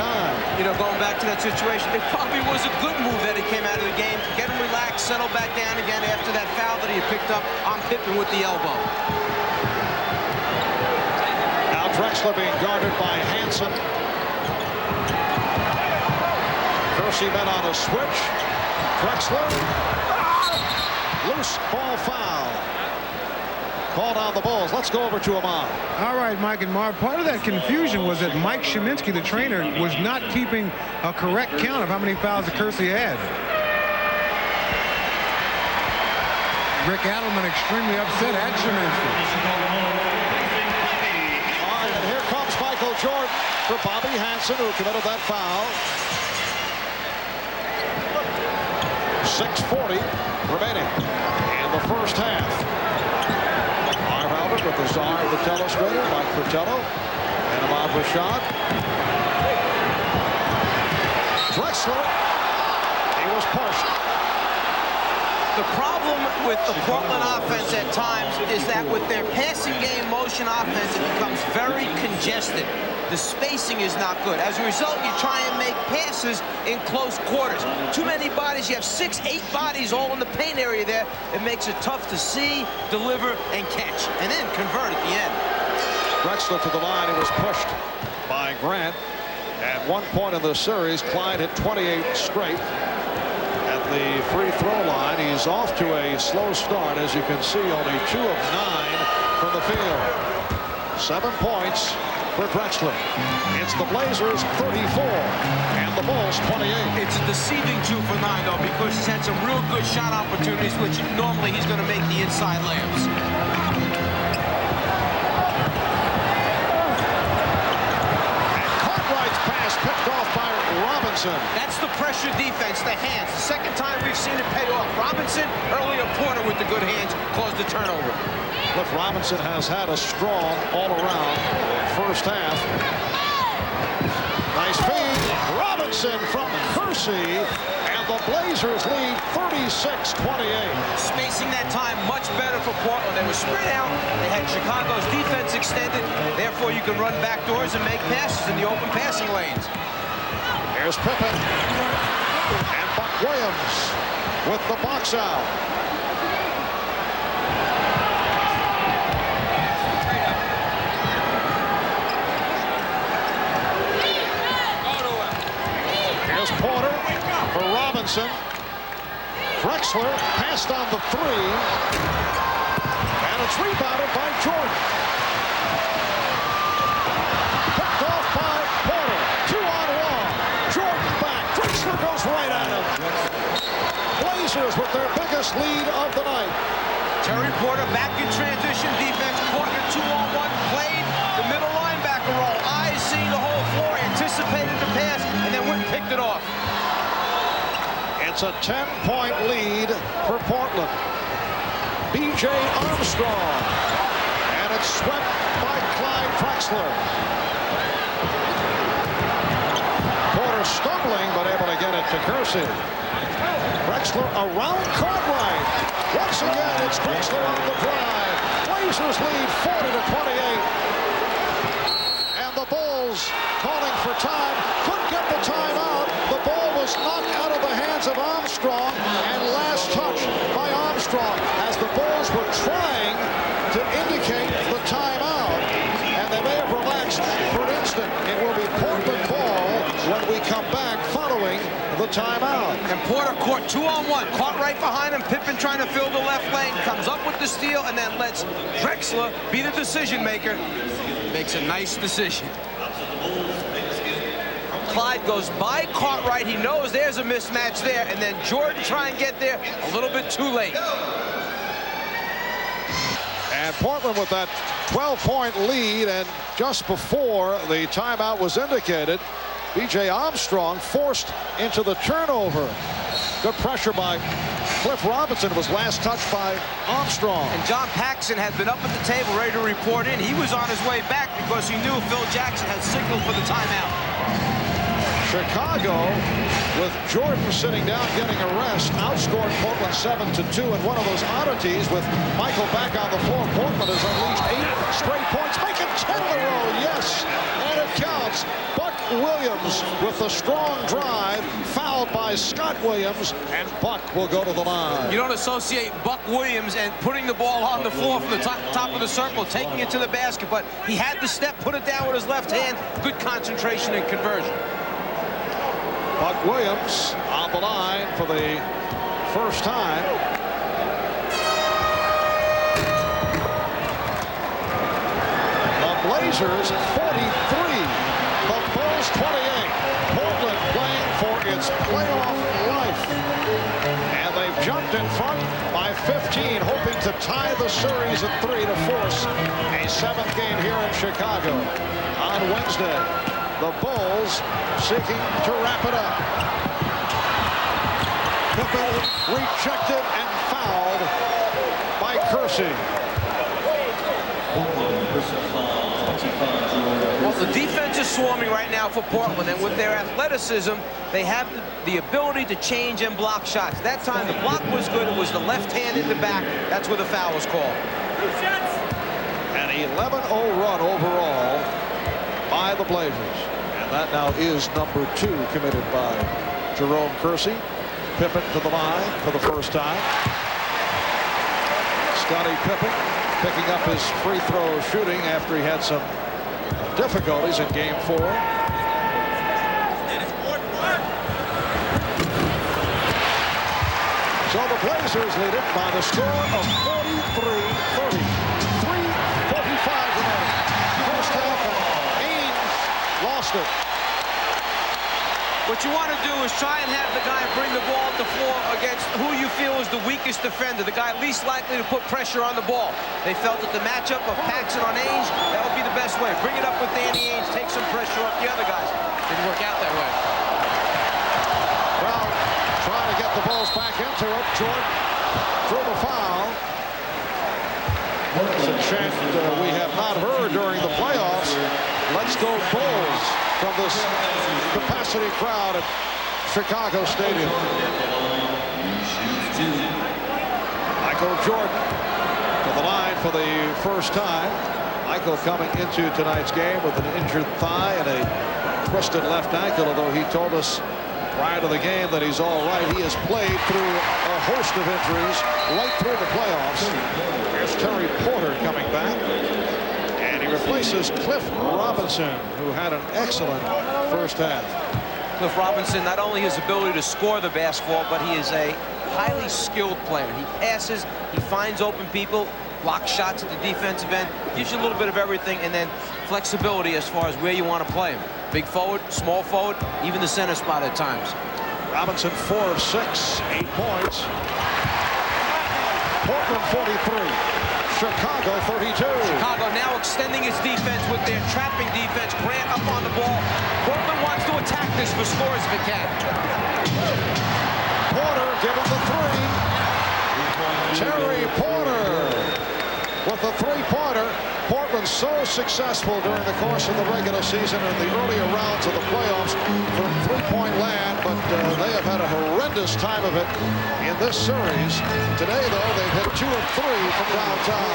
You know, going back to that situation, it probably was a good move that he came out of the game. Get him relaxed, settle back down again after that foul that he had picked up on Pippen with the elbow. Now Drexler being guarded by Hansen. Kersey met on a switch. Drexler. Loose ball foul. Called on the Bulls. Let's go over to Ahmad. All right, Mike and Marv. Part of that confusion was that Mike Sheminsky, the trainer, was not keeping a correct count of how many fouls that Kersey had. Rick Adelman extremely upset at Sheminsky. All right, and here comes Michael Jordan for Bobby Hansen, who committed that foul. 6:40 remaining in the first half. With the czar of the telestrator, Mike Fratello, and Ahmad Rashad. Drexler, he was pushed. The problem with the Portland offense at times is that with their passing game motion offense, it becomes very congested. The spacing is not good. As a result, you try and make passes in close quarters. Too many bodies. You have 6, 8 bodies all in the paint area there. It makes it tough to see, deliver, and catch, and then convert at the end. Drexler to the line. He was pushed by Grant. At one point in the series, Clyde hit 28 straight. At the free throw line, he's off to a slow start. As you can see, only 2 of 9 from the field. 7 points for Drexler. It's the Blazers 34 and the Bulls 28. It's a deceiving 2 for 9 though, because he's had some real good shot opportunities, which normally he's going to make the inside layups. And Cartwright's pass picked off by Robinson. That's the pressure defense, the hands. The second time we've seen it pay off. Robinson, earlier Porter with the good hands, caused the turnover. Cliff Robinson has had a strong all-around first half. Nice feed. Robinson from Kersey, and the Blazers lead 36-28. Spacing that time much better for Portland. They were spread out. They had Chicago's defense extended. Therefore, you can run back doors and make passes in the open passing lanes. Here's Pippen. And Buck Williams with the box out. Robinson. Drexler passed on the three. And it's rebounded by Jordan. Picked off by Porter. 2-on-1. Jordan back. Drexler goes right at him. Blazers with their biggest lead of the night. Terry Porter back in transition defense. Caught in a 2-on-1. Played the middle linebacker role. Eyes seeing the whole floor. Anticipated the pass. And then went and picked it off. It's a 10-point lead for Portland. B.J. Armstrong. And it's swept by Clyde Drexler. Porter stumbling, but able to get it to Kersey. Drexler around Cartwright. Once again, it's Drexler on the drive. Blazers lead 40-28. And the Bulls calling for time. Couldn't get the timeout. The ball was knocked out of the hands of Armstrong. And last touch by Armstrong as the Bulls were trying to indicate the timeout. And they may have relaxed for an instant. It will be Portland ball when we come back following the timeout. And Porter caught 2-on-1, caught right behind him. Pippen trying to fill the left lane, comes up with the steal, and then lets Drexler be the decision maker. Makes a nice decision. Clyde goes by Cartwright. He knows there's a mismatch there, and then Jordan trying to get there a little bit too late. And Portland with that 12-point lead, and just before the timeout was indicated, B.J. Armstrong forced into the turnover. Good pressure by Cliff Robinson. Was last touched by Armstrong. And John Paxson had been up at the table ready to report in. He was on his way back because he knew Phil Jackson had signaled for the timeout. Chicago, with Jordan sitting down getting a rest, outscored Portland 7-2. And one of those oddities with Michael back on the floor, Portland has unleashed 8 straight points, making 10 in a row. Yes, and it counts. Buck Williams with the strong drive, fouled by Scott Williams, and Buck will go to the line. You don't associate Buck Williams and putting the ball on the floor from the top of the circle, taking it to the basket, but he had the step, put it down with his left hand. Good concentration and conversion. Buck Williams on the line for the first time. The Blazers 43, the Bulls 28. Portland playing for its playoff life. And they've jumped in front by 15, hoping to tie the series at 3 to force a 7th game here in Chicago on Wednesday. The Bulls seeking to wrap it up. Pippen rejected and fouled by Kersey. Well, the defense is swarming right now for Portland, and with their athleticism, they have the ability to change and block shots. That time, the block was good. It was the left hand in the back. That's where the foul was called. An 11-0 run overall by the Blazers. And that now is number 2 committed by Jerome Kersey. Pippen to the line for the first time. Scottie Pippen picking up his free throw shooting after he had some difficulties in Game 4. So the Blazers lead it by the score of 43-30. 3:45 remaining. First half, and Ames lost it. What you want to do is try and have the guy bring the ball up the floor against who you feel is the weakest defender, the guy least likely to put pressure on the ball. They felt that the matchup of Paxson on Ainge, that would be the best way. Bring it up with Danny Ainge, take some pressure off the other guys. Didn't work out that way. Brown trying to get the Bulls back into it. Jordan drew the foul. It's a chant we have not heard during the playoffs. Let's go Bulls from this capacity crowd at Chicago Stadium. Michael Jordan to the line for the first time. Michael coming into tonight's game with an injured thigh and a twisted left ankle, although he told us prior to the game that he's all right. He has played through a host of injuries right through the playoffs. Here's Terry Porter coming back. And he replaces Cliff Robinson, who had an excellent first half. Cliff Robinson, not only his ability to score the basketball, but he is a highly skilled player. He passes, he finds open people, blocks shots at the defensive end, gives you a little bit of everything, and then flexibility as far as where you want to play him. Big forward, small forward, even the center spot at times. Robinson 4 of 6, 8 points. Portland 43. Chicago 32. Chicago now extending its defense with their trapping defense. Grant up on the ball. Portland wants to attack this for scores if it can. Porter giving the three. Terry Porter with the three-pointer. Portland so successful during the course of the regular season and the earlier rounds of the playoffs from three-point land, but they have had a horrendous time of it in this series. Today, though, they've hit 2 of 3 from downtown.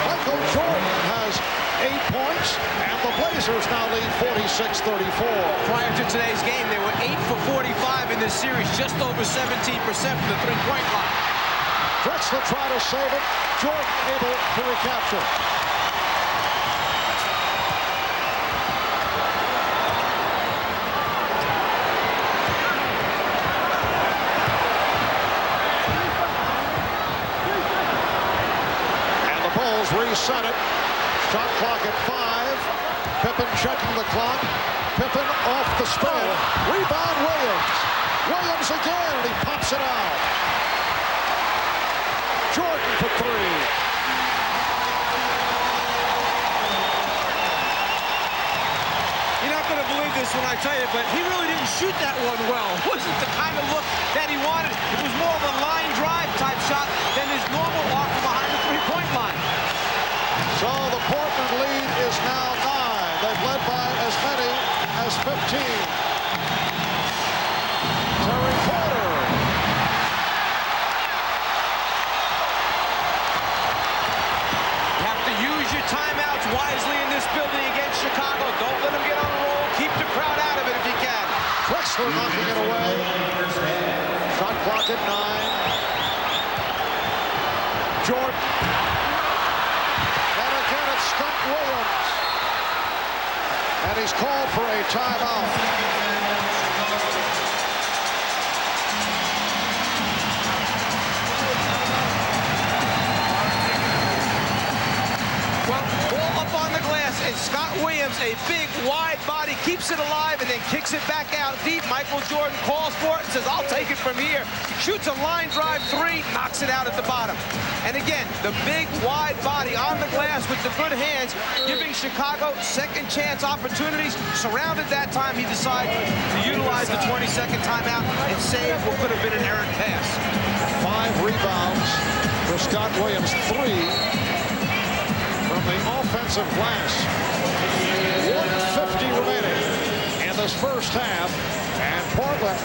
Michael Jordan has 8 points, and the Blazers now lead 46-34. Prior to today's game, they were 8 for 45 in this series, just over 17% from the three-point line. Drexler trying to save it. Jordan able to recapture. Reset it. Shot clock at 5. Pippen checking the clock. Pippen off the spin. Rebound Williams. Williams again, and he pops it out. Jordan for 3. You're not going to believe this when I tell you, but he really didn't shoot that one well. It wasn't the kind of look that he wanted. It was more of a line drive type shot than his normal walk behind the three-point line. So the Portland lead is now 9. They've led by as many as 15. Terry Porter. You have to use your timeouts wisely in this building against Chicago. Don't let them get on a roll. Keep the crowd out of it if you can. Drexler knocking it away. Shot clock at 9. Jordan. Scott Williams, and he's called for a timeout. Well, ball up on the glass, and Scott Williams, a big, wide body, keeps it alive and then kicks it back out deep. Michael Jordan calls for it and says, I'll take it from here. Shoots a line drive 3, knocks it out at the bottom. And again, the big, wide body on the glass with the good hands, giving Chicago second chance opportunities. Surrounded that time, he decided to utilize the 20-second timeout and save what could have been an errant pass. 5 rebounds for Scott Williams, 3 from the offensive glass. 1:50 remaining in this first half, and Portland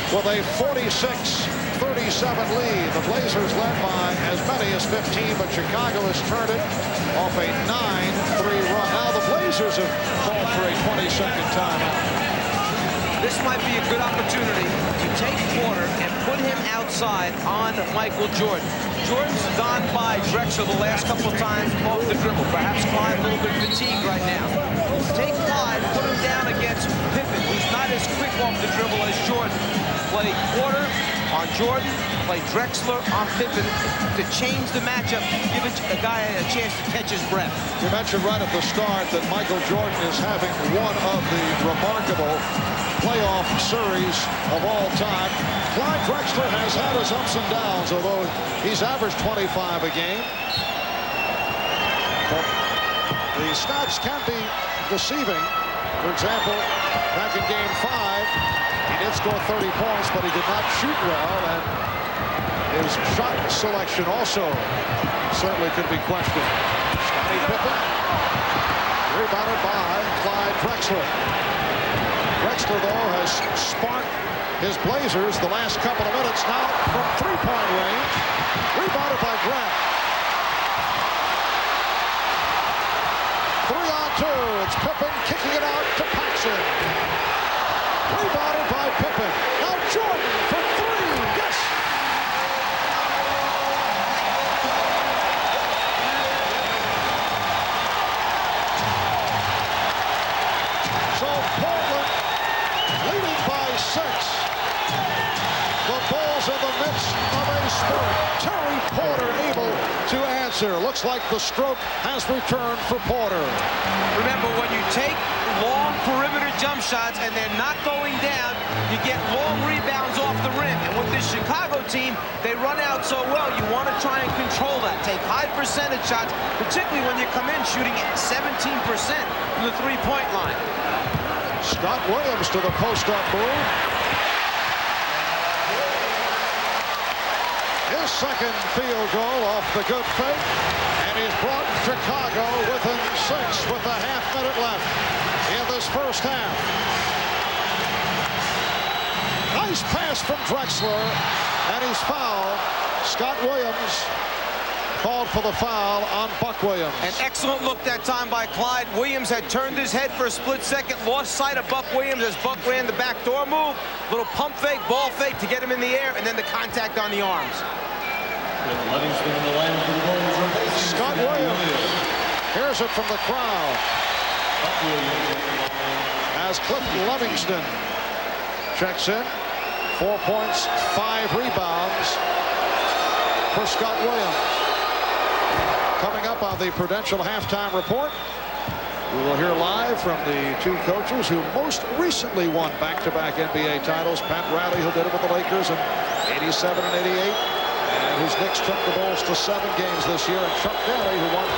with a 46-37 lead. The Blazers led by as many as 15, but Chicago has turned it off a 9-3 run. Now the Blazers have called for a 20-second timeout. This might be a good opportunity to take Porter and put him outside on Michael Jordan. Jordan's gone by Drexler the last couple of times off the dribble. Perhaps Clyde a little bit fatigued right now. Take Clyde, put him down against Pippen, who's not as quick off the dribble as Jordan. Play Porter on Jordan, play Drexler on Pippen to change the matchup, give a guy a chance to catch his breath. You mentioned right at the start that Michael Jordan is having one of the remarkable playoff series of all time. Clyde Drexler has had his ups and downs, although he's averaged 25 a game. But the stats can be deceiving. For example, back in Game 5, he did score 30 points, but he did not shoot well, and his shot selection also certainly could be questioned. Scottie Pippen, rebounded by Clyde Drexler. Drexler, though, has sparked his Blazers the last couple of minutes now from three-point range. Rebounded by Grant. 3-on-2. It's Pippen kicking it out to Paxson. Rebounded by Pippen. Now Jordan for 3. Yes! So Portland answer. Looks like the stroke has returned for Porter. Remember, when you take long perimeter jump shots and they're not going down, you get long rebounds off the rim. And with this Chicago team, they run out so well, you want to try and control that. Take high percentage shots, particularly when you come in shooting 17% from the three-point line. Scott Williams to the post-up move. His second field goal off the good fake, and he's brought Chicago within 6 with a half-minute left in this first half. Nice pass from Drexler, and he's fouled. Scott Williams called for the foul on Buck Williams. An excellent look that time by Clyde. Williams had turned his head for a split second, lost sight of Buck Williams as Buck ran the backdoor move. Little pump fake, ball fake to get him in the air, and then the contact on the arms. Scott Williams hears it from the crowd as Cliff Livingston checks in. 4 points, 5 rebounds for Scott Williams. Coming up on the Prudential halftime report, we will hear live from the two coaches who most recently won back-to-back NBA titles. Pat Riley, who did it with the Lakers in '87 and '88, and whose Knicks took the Bulls to 7 games this year, and Chuck Daly, who won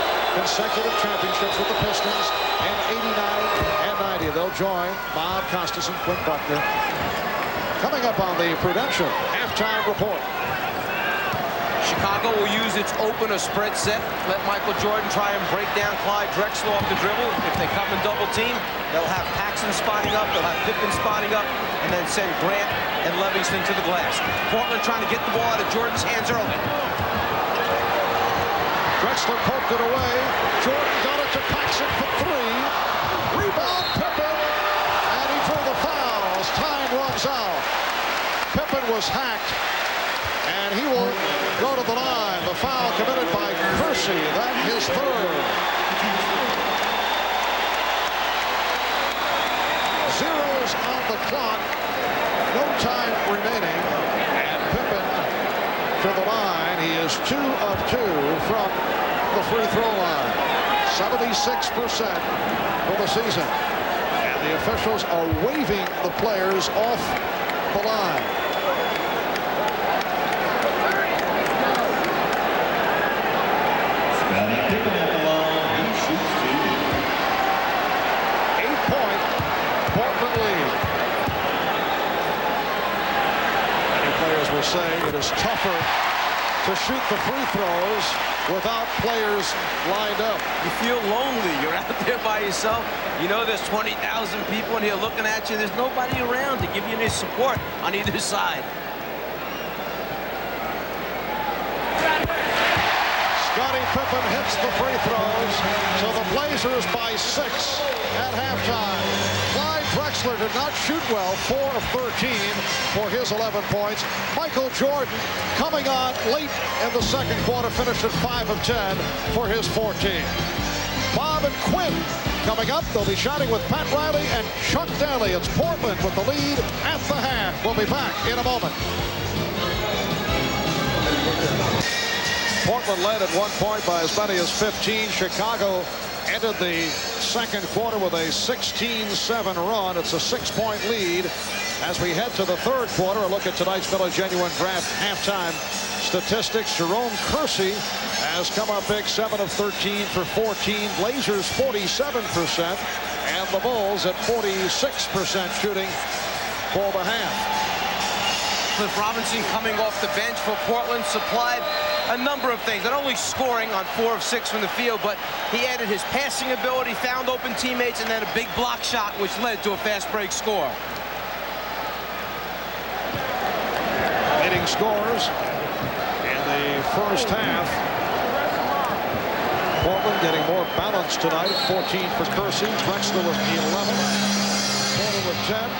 consecutive championships with the Pistons in '89 and '90. They'll join Bob Costas and Quinn Buckner. Coming up on the Prudential halftime report. Chicago will use its open or spread set. Let Michael Jordan try and break down Clyde Drexler off the dribble. If they come in double team, they'll have Paxson spotting up, they'll have Pippen spotting up, and then send Grant and Livingston to the glass. Portland trying to get the ball out of Jordan's hands early. Drexler poked it away. Jordan got it to Paxson for 3. Rebound Pippen, and he drew the fouls. Time runs out. Pippen was hacked, and he will go to the line. The foul committed by Kersey. That is 3rd. Zeros on the clock. No time remaining. And Pippen to the line. He is 2 of 2 from the free throw line. 76% for the season. And the officials are waving the players off the line. Saying it is tougher to shoot the free throws without players lined up. You feel lonely. You're out there by yourself. You know there's 20,000 people in here looking at you. There's nobody around to give you any support on either side. Scottie Pippen hits the free throws, so the Blazers by 6 at halftime. Clyde Drexler did not shoot well, 4 of 13 for his 11 points. Michael Jordan coming on late in the second quarter, finished at 5 of 10 for his 14. Bob and Quinn coming up. They'll be shouting with Pat Riley and Chuck Daly. It's Portland with the lead at the half. We'll be back in a moment. Portland led at 1 point by as many as 15. Chicago ended the second quarter with a 16-7 run. It's a 6-point lead. As we head to the third quarter, a look at tonight's Miller Genuine Draft halftime statistics. Jerome Kersey has come up big, 7 of 13 for 14. Blazers 47%, and the Bulls at 46% shooting for the half. Cliff Robinson coming off the bench for Portland supplied a number of things, not only scoring on 4 of 6 from the field, but he added his passing ability, found open teammates, and then a big block shot, which led to a fast break score. Leading scores in the first half. Portland getting more balance tonight. 14 for Kersey. Drexler with 11. Porter with 10.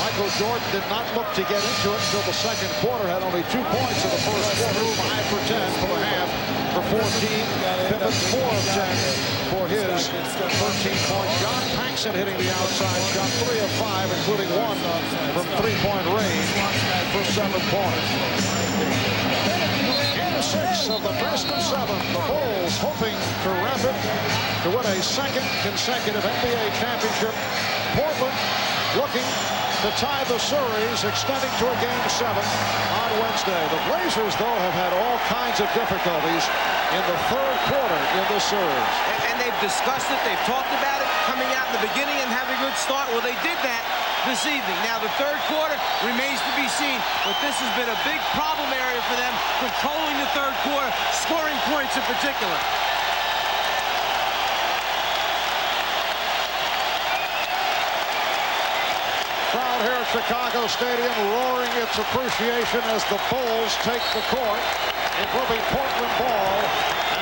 Michael Jordan did not look to get into it until the second quarter. Had only 2 points in the first quarter. 5 for 10 for the half for 14. Pippen 4 of 10 for his 13-point. John Paxson hitting the outside shot. 3 of 5, including 1 from 3-point range for 7 points. Game 6 of the best of 7. The hoping to ramp it to win a second consecutive NBA championship. Portland looking to tie the series, extending to a Game 7 on Wednesday. The Blazers, though, have had all kinds of difficulties in the third quarter in this series. And they've discussed it, they've talked about it, coming out in the beginning and having a good start. Well, they did that this evening. Now, the third quarter remains to be seen, but this has been a big problem area for them, controlling the third quarter, scoring points in particular. Crowd here at Chicago Stadium roaring its appreciation as the Bulls take the court. It will be Portland ball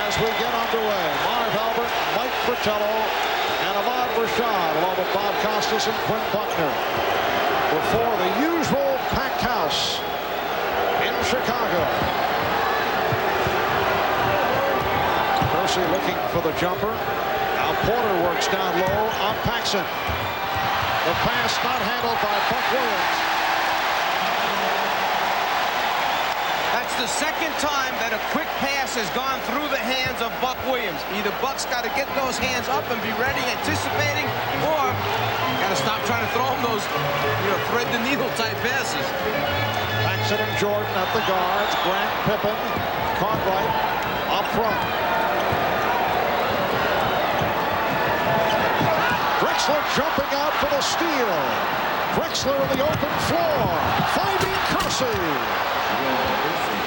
as we get underway. Marv Albert, Mike Fratello, and Ahmad Rashad, along with Bob Costas and Quinn Buckner, before the usual packed house in Chicago. Percy looking for the jumper. Now Porter works down low on Paxson. The pass not handled by Buck Williams. That's the second time that a quick pass has gone through the hands of Buck Williams. Either Buck's got to get those hands up and be ready, anticipating, or got to stop trying to throw him those, thread the needle type passes. Paxson and Jordan at the guards. Grant, Pippen, Cartwright up front. Drexler jumping out for the steal. Drexler in the open floor, finding Kersey.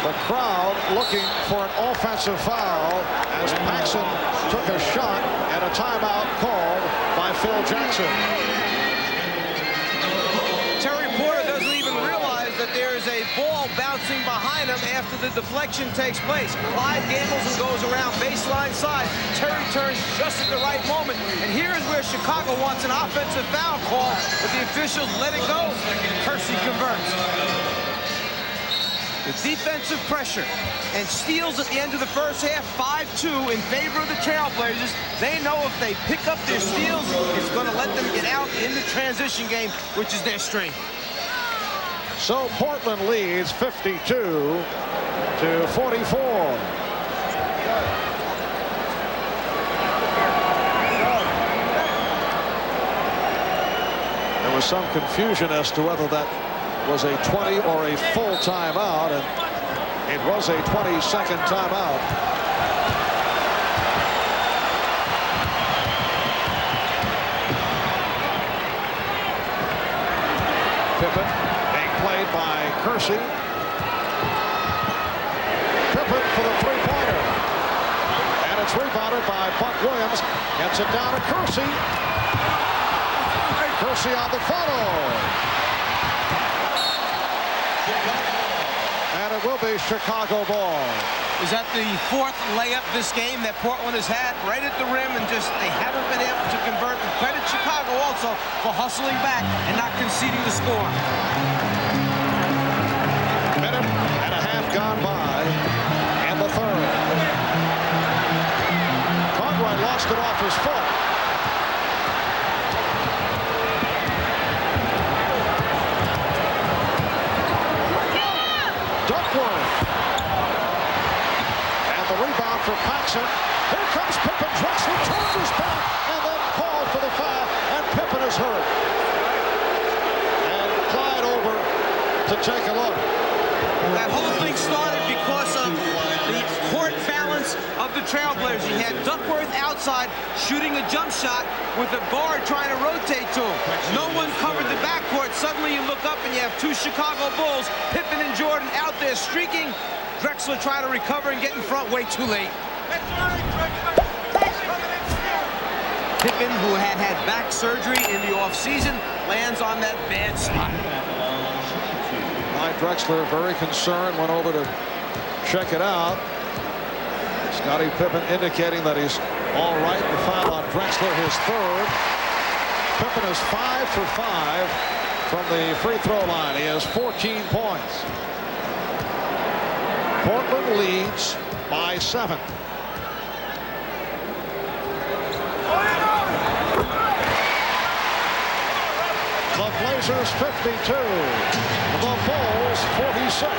The crowd looking for an offensive foul as Paxson took a shot at a timeout called by Phil Jackson. Terry Porter doesn't even realize that there is a ball bouncing behind him after the deflection takes place. Clyde gambles and goes around baseline side. Terry turns just at the right moment. And here is where Chicago wants an offensive foul call, but the officials let it go. Kersey converts. The defensive pressure and steals at the end of the first half, 5-2 in favor of the Trailblazers. They know if they pick up their steals, it's going to let them get out in the transition game, which is their strength. So Portland leads 52-44. There was some confusion as to whether that was a 20 or a full timeout, and it was a 20-second timeout. Pippen being played by Kersey. Pippen for the three-pointer, and it's rebounded by Buck Williams. Gets it down to Kersey. Kersey on the follow. And it will be Chicago ball. Is that the fourth layup this game that Portland has had right at the rim, and just they haven't been able to convert? And credit Chicago also for hustling back and not conceding the score. Minute and a half gone by in the third. Cartwright lost it off his foot. For Paxson. Here comes Pippen. Drexler turns his back and then called for the foul, and Pippen is hurt. And Clyde over to take a look. That whole thing started because of the court balance of the Trailblazers. You had Duckworth outside shooting a jump shot with a guard trying to rotate to him. No one covered the backcourt. Suddenly you look up and you have two Chicago Bulls, Pippen and Jordan, out there streaking. Drexler trying to recover and get in front way too late. Pippen, who had back surgery in the offseason, lands on that bad spot. Clyde Drexler, very concerned, went over to check it out. Scottie Pippen indicating that he's all right. The foul on Drexler, his third. Pippen is 5 for 5 from the free throw line. He has 14 points. Portland leads by 7. The Blazers 52. The Bulls 46.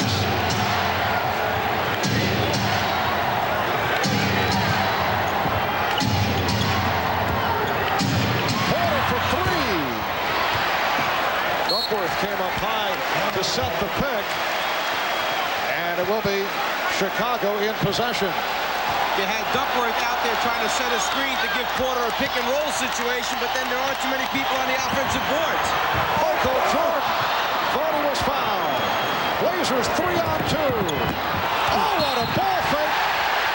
it will be Chicago in possession. You had Duckworth out there trying to set a screen to give Porter a pick-and-roll situation, but then there aren't too many people on the offensive boards. Michael Jordan thought he was fouled. Blazers 3-on-2. Oh, what a ball fake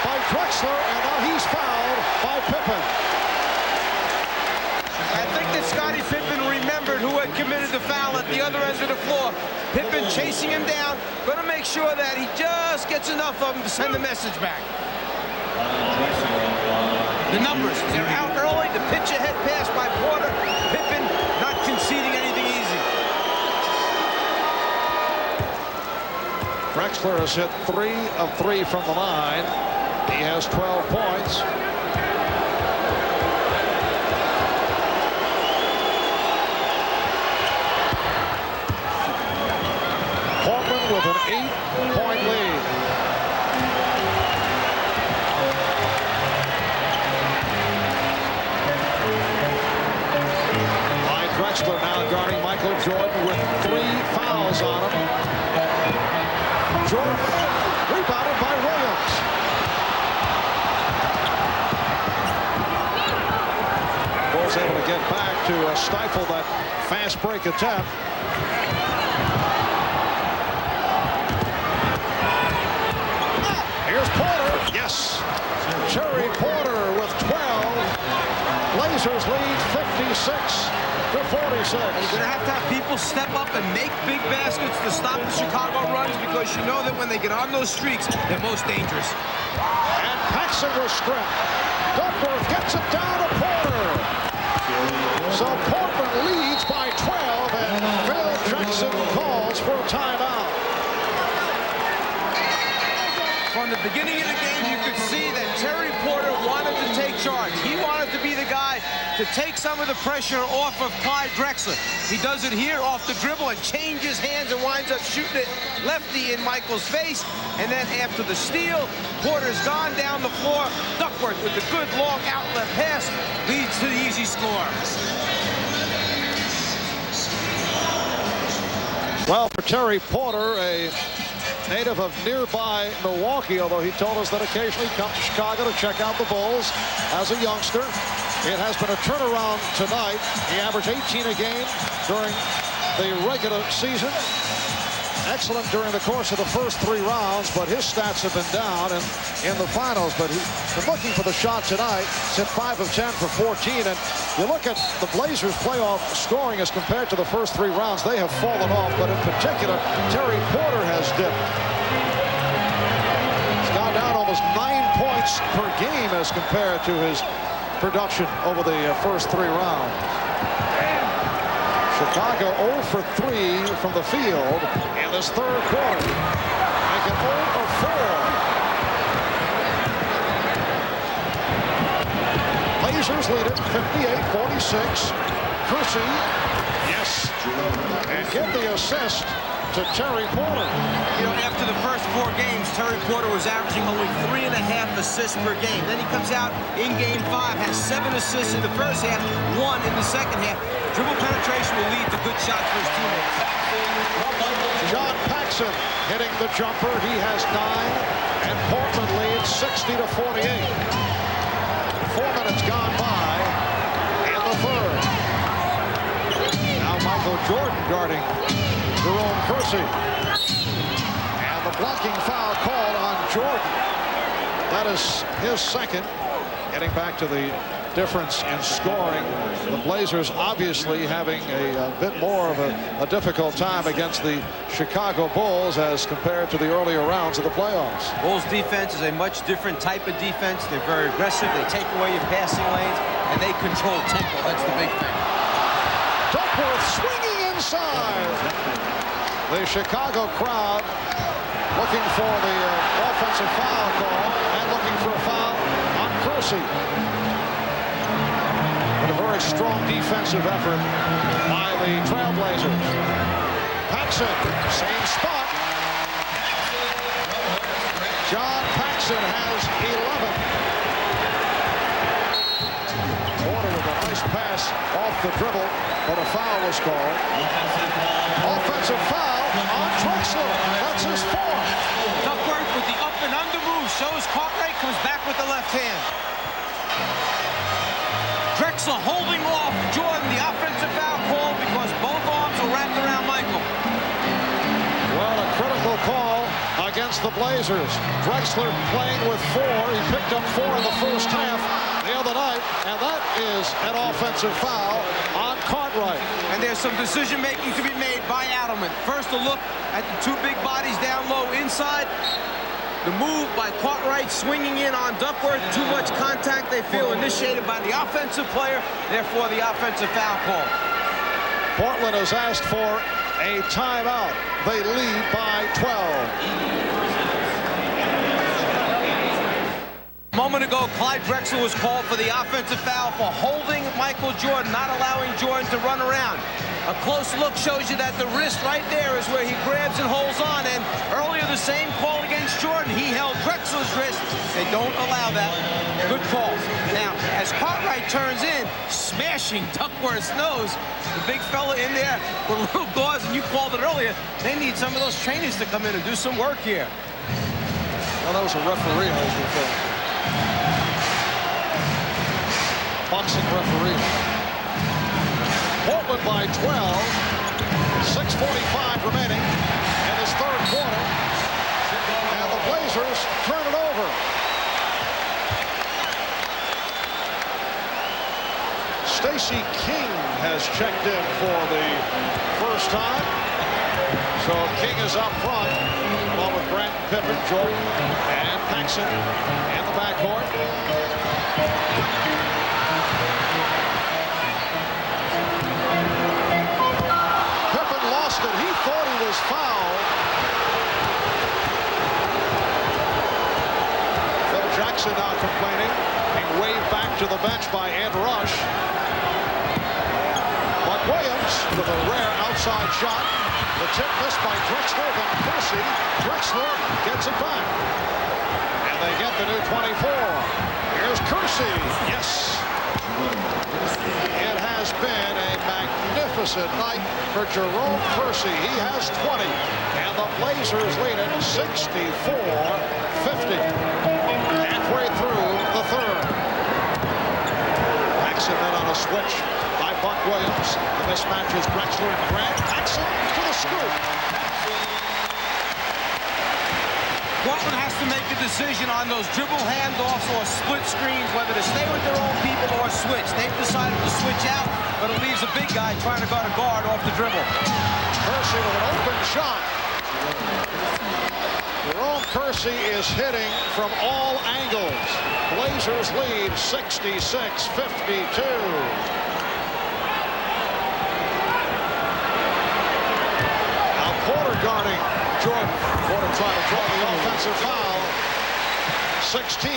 by Drexler, and now he's fouled by Pippen. I think that Scottie Pippen remembered who had committed the foul at the other end of the floor. Pippen chasing him down, going to make sure that he just gets enough of him to send the message back. The numbers, they're out early. The pitch ahead pass by Porter. Pippen not conceding anything easy. Drexler has hit 3 of 3 from the line. He has 12 points. Portland with an 8-point lead. Clyde Drexler now guarding Michael Jordan with 3 fouls on him. Jordan rebounded by Williams. Bulls able to get back to stifle that fast break attempt. Here's Porter. Yes. Terry Porter with 12. Blazers lead 56 to 46. You're going to have people step up and make big baskets to stop the Chicago runs, because you know that when they get on those streaks, they're most dangerous. And Paxson was stripped. Duckworth gets it down to Porter. So Portland leads by 12, and Phil Jackson calls for a timeout. From the beginning of the game, you could see that Terry Porter wanted to take charge. He wanted to be the guy to take some of the pressure off of Clyde Drexler. He does it here off the dribble and changes hands and winds up shooting it lefty in Michael's face. And then after the steal, Porter's gone down the floor. Duckworth with the good long outlet pass leads to the easy score. Well, for Terry Porter, a native of nearby Milwaukee, although he told us that occasionally he comes to Chicago to check out the Bulls as a youngster. It has been a turnaround tonight. He averaged 18 a game during the regular season. Excellent during the course of the first 3 rounds, but his stats have been down in the finals. But he's been looking for the shot tonight. He's hit 5 of 10 for 14. And you look at the Blazers' playoff scoring as compared to the first 3 rounds, they have fallen off. But in particular, Terry Porter has dipped. He's gone down almost 9 points per game as compared to his production over the first 3 rounds. Chicago 0 for 3 from the field in this third quarter. Make it 0 of 4. Blazers lead it 58-46. Kersey, yes, and give the assist to Terry Porter. You know, after the first 4 games, Terry Porter was averaging only 3.5 assists per game. Then he comes out in Game 5, has 7 assists in the first half, 1 in the second half. Dribble penetration will lead to good shots for his teammates. John Paxson hitting the jumper. He has 9, and Portland leads 60-48. 4 minutes gone by in the third. Now Michael Jordan guarding Jerome Kersey. And the blocking foul called on Jordan. That is his second. Getting back to the difference in scoring. The Blazers obviously having a bit more of a difficult time against the Chicago Bulls as compared to the earlier rounds of the playoffs. Bulls defense is a much different type of defense. They're very aggressive. They take away your passing lanes, and they control tempo. That's the big thing. Duckworth swinging inside. The Chicago crowd looking for the offensive foul call and looking for a foul on Kersey. But a very strong defensive effort by the Trailblazers. Paxson, same spot. John Paxson has 11. Porter with a nice pass off the dribble, but a foul was called. Offensive foul on Drexler. That's his fourth. Duckworth with the up and under move shows Cartwright, comes back with the left hand. Drexler holding off Jordan, the offensive foul call because both arms are wrapped around Michael. Well, a critical call against the Blazers. Drexler playing with 4. He picked up 4 in the first half the other night, and that is an offensive foul on Cartwright. And there's some decision-making to be made by Adelman. First, a look at the 2 big bodies down low inside. The move by Cartwright swinging in on Duckworth. Too much contact, they feel, initiated by the offensive player. Therefore, the offensive foul call. Portland has asked for a timeout. They lead by 12. A moment ago, Clyde Drexler was called for the offensive foul for holding Michael Jordan, not allowing Jordan to run around. A close look shows you that the wrist right there is where he grabs and holds on. And earlier, the same call against Jordan. He held Drexler's wrist. They don't allow that. Good call. Now, as Cartwright turns in, smashing Duckworth's nose, the big fella in there with little gauze, and you called it earlier, they need some of those trainers to come in and do some work here. Well, that was a referee, I was boxing referee. Portland by 12. 6:45 remaining in his third quarter. And the Blazers turn it over. Stacey King has checked in for the first time. So King is up front, along with Grant, Pippen, Jordan, and Paxson in the backcourt. He thought he was fouled. Phil Jackson now complaining. Being waved back to the bench by Ed Rush. Buck Williams with a rare outside shot. The tip missed by Drexler, then Kersey. Drexler gets it back. And they get the new 24. Here's Kersey. Yes. It has been a magnificent night for Jerome Kersey. He has 20, and the Blazers lead it 64-50. Halfway through the third. Paxson then on a switch by Buck Williams. The mismatch is Drexler and Grant. Paxson to the scoop. Portland has to make a decision on those dribble handoffs or split screens, whether to stay with their own people or switch. They've decided to switch out, but it leaves a big guy trying to guard a guard off the dribble. Kersey with an open shot. Jerome Kersey is hitting from all angles. Blazers lead 66-52. Now Porter guarding Jordan. Porter trying to draw the offensive foul. 16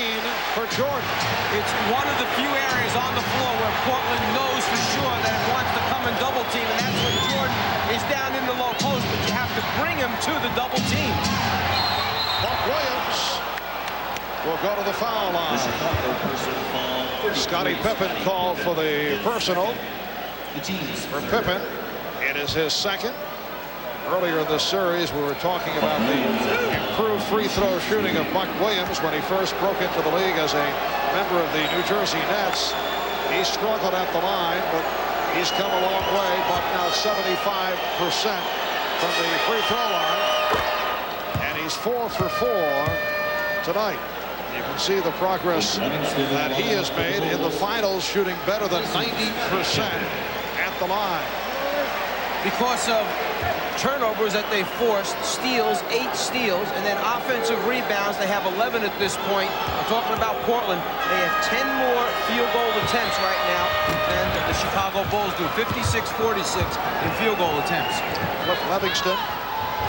for Jordan. It's one of the few areas on the floor where Portland knows for sure that it wants to come and double team, and that's when Jordan is down in the low post, but you have to bring him to the double team. Buck Williams will go to the foul line. Scottie Pippen called for the personal. For Pippen, it is his second. Earlier in this series, we were talking about the improved free throw shooting of Buck Williams when he first broke into the league as a member of the New Jersey Nets. He struggled at the line, but he's come a long way. Buck now 75% from the free throw line. And he's 4 for 4 tonight. You can see the progress that he has made in the finals, shooting better than 90% at the line. Because of turnovers that they forced, steals, 8 steals, and then offensive rebounds. They have 11 at this point. I'm talking about Portland. They have 10 more field goal attempts right now than the Chicago Bulls do. 56-46 in field goal attempts. Cliff Livingston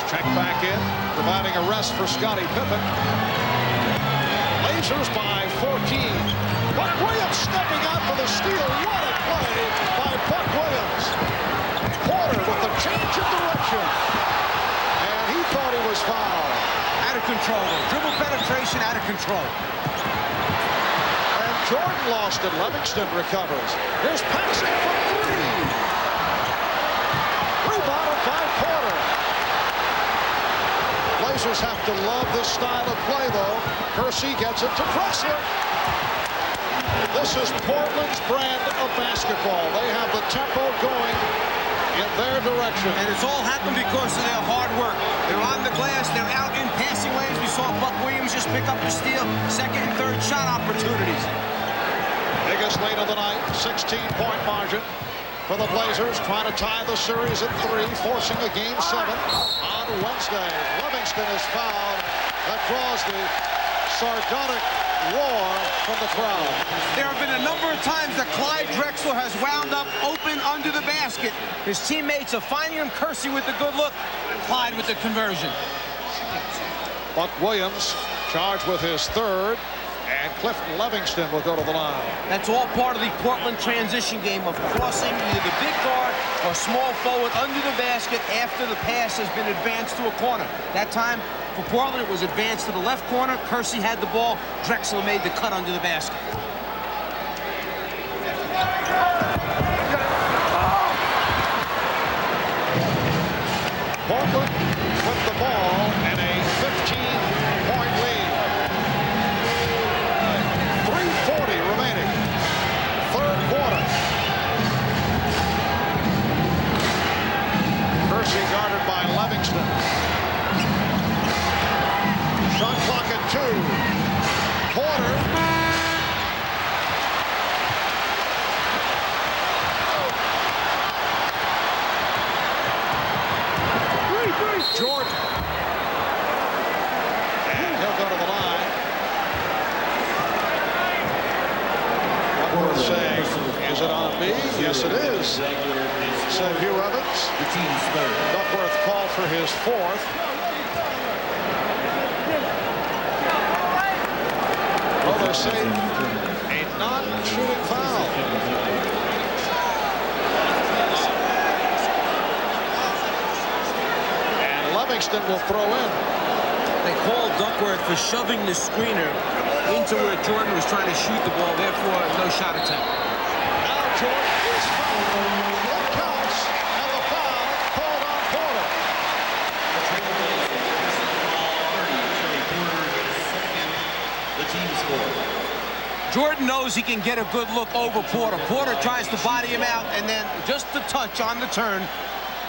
checked back in, providing a rest for Scottie Pippen. Blazers by 14. Buck Williams stepping out for the steal. What a play by Buck Williams. Porter with the change of direction. And he thought he was fouled. Out of control. Dribble penetration out of control. And Jordan lost it. Livingston recovers. Here's passing for three. Rebounded by Porter. Blazers have to love this style of play, though. Kersey gets it to Drexler. This is Portland's brand of basketball. They have the tempo going in their direction. And it's all happened because of their hard work. They're on the glass. They're out in passing lanes. We saw Buck Williams just pick up the steal. Second and third shot opportunities. Biggest lead of the night, 16-point margin for the Blazers, trying to tie the series at 3, forcing a Game 7 on Wednesday. Livingston is fouled. That draws the sardonic roar from the crowd. There have been a number of times that Clyde Drexler has wound up open under the basket. His teammates are finding him. Kersey with the good look, Clyde with the conversion. Buck Williams charged with his third, and Clifton Livingston will go to the line. That's all part of the Portland transition game of crossing either the big guard or small forward under the basket after the pass has been advanced to a corner. That time, for Portland, it was advanced to the left corner. Kersey had the ball. Drexler made the cut under the basket. Portland with the ball and a 15-point lead. 3:40 remaining. Third quarter. Kersey guarded by Livingston. Shot clock at 2. Porter. Jordan. And he'll go to the line. What we're saying, is it on me? Yes, it is, said Hugh Evans. Duckworth called for his fourth. Well, they're saying a non-shooting foul. And Livingston will throw in. They called Duckworth for shoving the screener into where Jordan was trying to shoot the ball, therefore no shot attempt. Now Jordan is fouled. It counts, and the foul called on Porter. The team score. Jordan knows he can get a good look over Porter. Porter tries to body him out, and then just the touch on the turn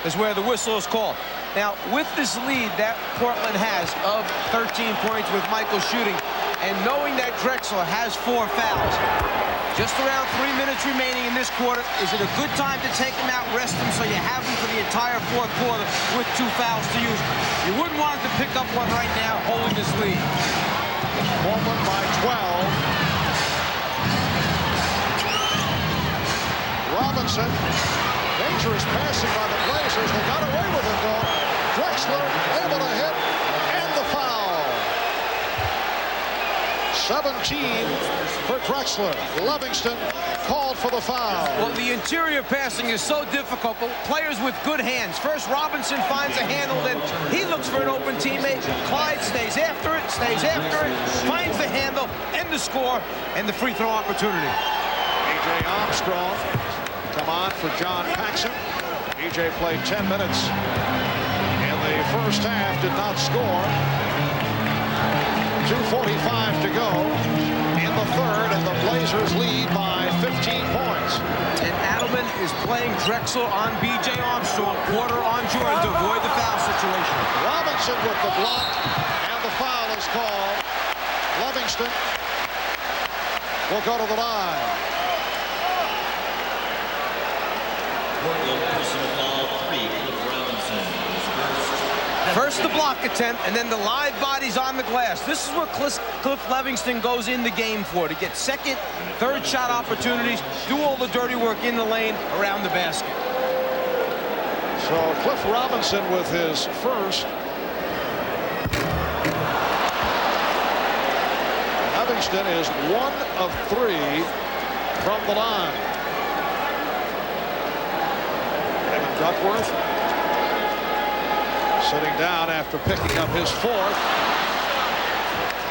is where the whistle is called. Now, with this lead that Portland has of 13 points with Michael shooting, and knowing that Drexler has 4 fouls, just around 3 minutes remaining in this quarter, is it a good time to take him out, rest him, so you have him for the entire fourth quarter with 2 fouls to use? You wouldn't want him to pick up one right now, holding this lead. Portland by 12. Robinson, dangerous passing by the Blazers. They got away with it, though. Drexler able to hit, and the foul. 17 for Drexler. Livingston called for the foul. Well, the interior passing is so difficult, but players with good hands. First, Robinson finds a handle, then he looks for an open teammate. Clyde stays after it, finds the handle, and the score, and the free throw opportunity. E.J. Armstrong come on for John Paxson. E.J. played 10 minutes in the first half, did not score. 2:45 to go in the third, and the Blazers lead by 15 points. And Adelman is playing Drexler on B.J. Armstrong, Porter on Jordan to avoid the foul situation. Robinson with the block, and the foul is called. Livingston will go to the line. Portland personal foul 3, Cliff Robinson is first. First the block attempt, and then the live bodies on the glass. This is what Cliff Livingston goes in the game for, to get second, third shot opportunities, do all the dirty work in the lane around the basket. So Cliff Robinson with his first. Livingston is 1 of 3 from the line. Evan Duckworth sitting down after picking up his 4th.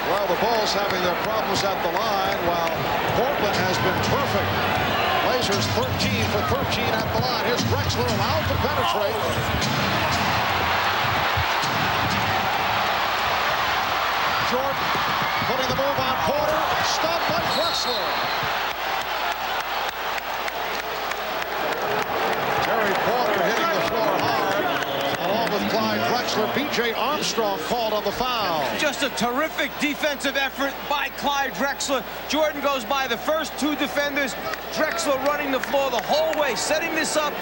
Well, the Bulls having their problems at the line, while Portland been terrific. Blazers 13 for 13 at the line. Here's Drexler allowed to penetrate. Jordan putting the move on Porter. Stopped by Drexler. Terry Porter hitting the floor hard, along with Clyde Drexler. B.J. Armstrong called on the foul. Just a terrific defensive effort by Clyde Drexler. Jordan goes by the first two defenders. Drexler running the floor the whole way, setting this up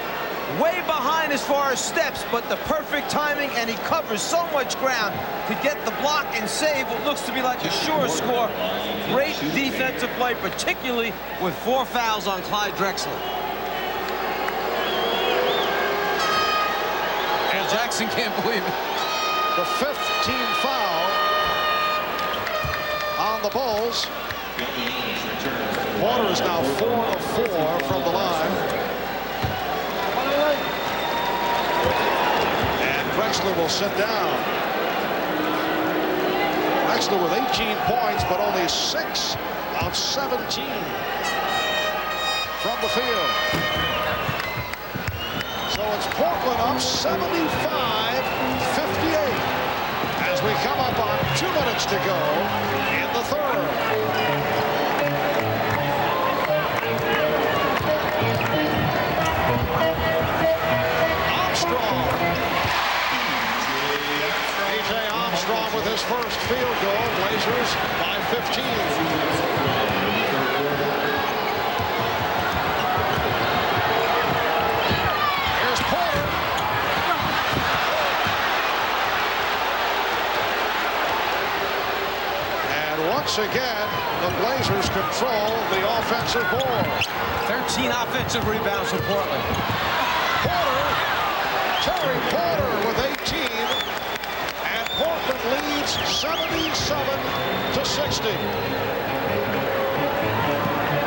way behind as far as steps, but the perfect timing, and he covers so much ground to get the block and save what looks to be like a sure score. Great defensive play, particularly with 4 fouls on Clyde Drexler. And Jackson can't believe it. The 5th team foul on the Bulls. Porter is now 4 of 4 from the line. And Drexler will sit down. Drexler with 18 points, but only 6 of 17 from the field. So it's Portland up 75-58 as we come up on 2 minutes to go in the third. Armstrong with his first field goal. Blazers by 15. Here's Porter. And once again, the Blazers control the offensive board. 13 offensive rebounds for Portland. Terry Porter with 18. Portland leads 77-60.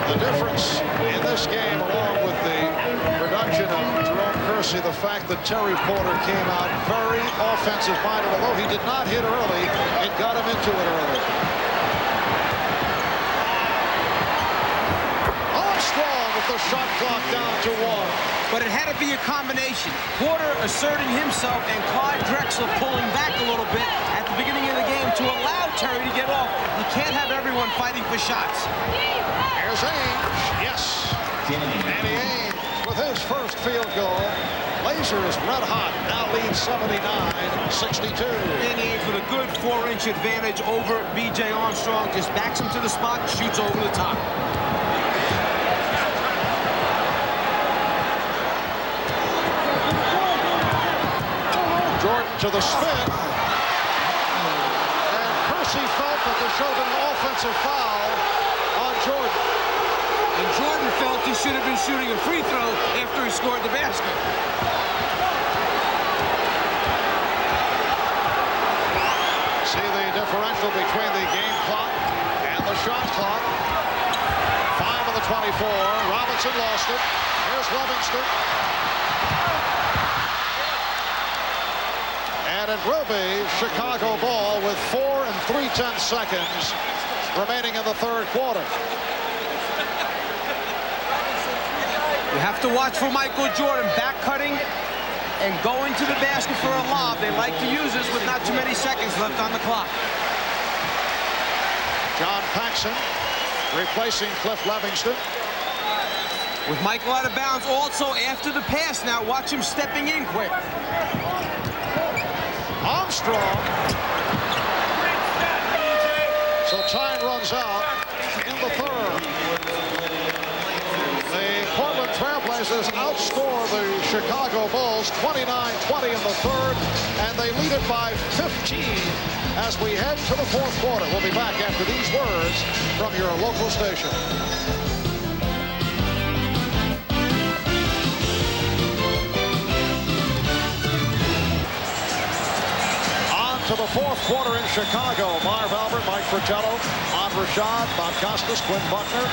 The difference in this game, along with the production of Jerome Kersey, the fact that Terry Porter came out very offensive-minded. Although he did not hit early, it got him into it early. Armstrong with the shot clock down to 1. But it had to be a combination. Porter asserting himself and Clyde Drexler pulling back a little bit at the beginning of the game to allow Terry to get off. You can't have everyone fighting for shots. Here's Ainge. Yes. Danny Ainge with his first field goal. Blazers red hot. Now lead 79-62. Danny Ainge with a good 4-inch advantage over B.J. Armstrong. Just backs him to the spot, shoots over the top. Jordan to the spin. And Kersey felt that there should have been an offensive foul on Jordan. And Jordan felt he should have been shooting a free throw after he scored the basket. See the differential between the game clock and the shot clock. 5 of the 24. Robinson lost it. Here's Livingston. And it will be Chicago ball with 4 3/10 seconds remaining in the third quarter. You have to watch for Michael Jordan back cutting and going to the basket for a lob. They like to use this with not too many seconds left on the clock. John Paxson replacing Cliff Livingston. With Michael out of bounds also after the pass now. Watch him stepping in quick. Armstrong. So time runs out in the third. The Portland Trailblazers outscore the Chicago Bulls 29-20 in the third, and they lead it by 15 as we head to the fourth quarter. We'll be back after these words from your local station. To the fourth quarter in Chicago. Marv Albert, Mike Fratello, Ahmad Rashad, Bob Costas, Quinn Buckner.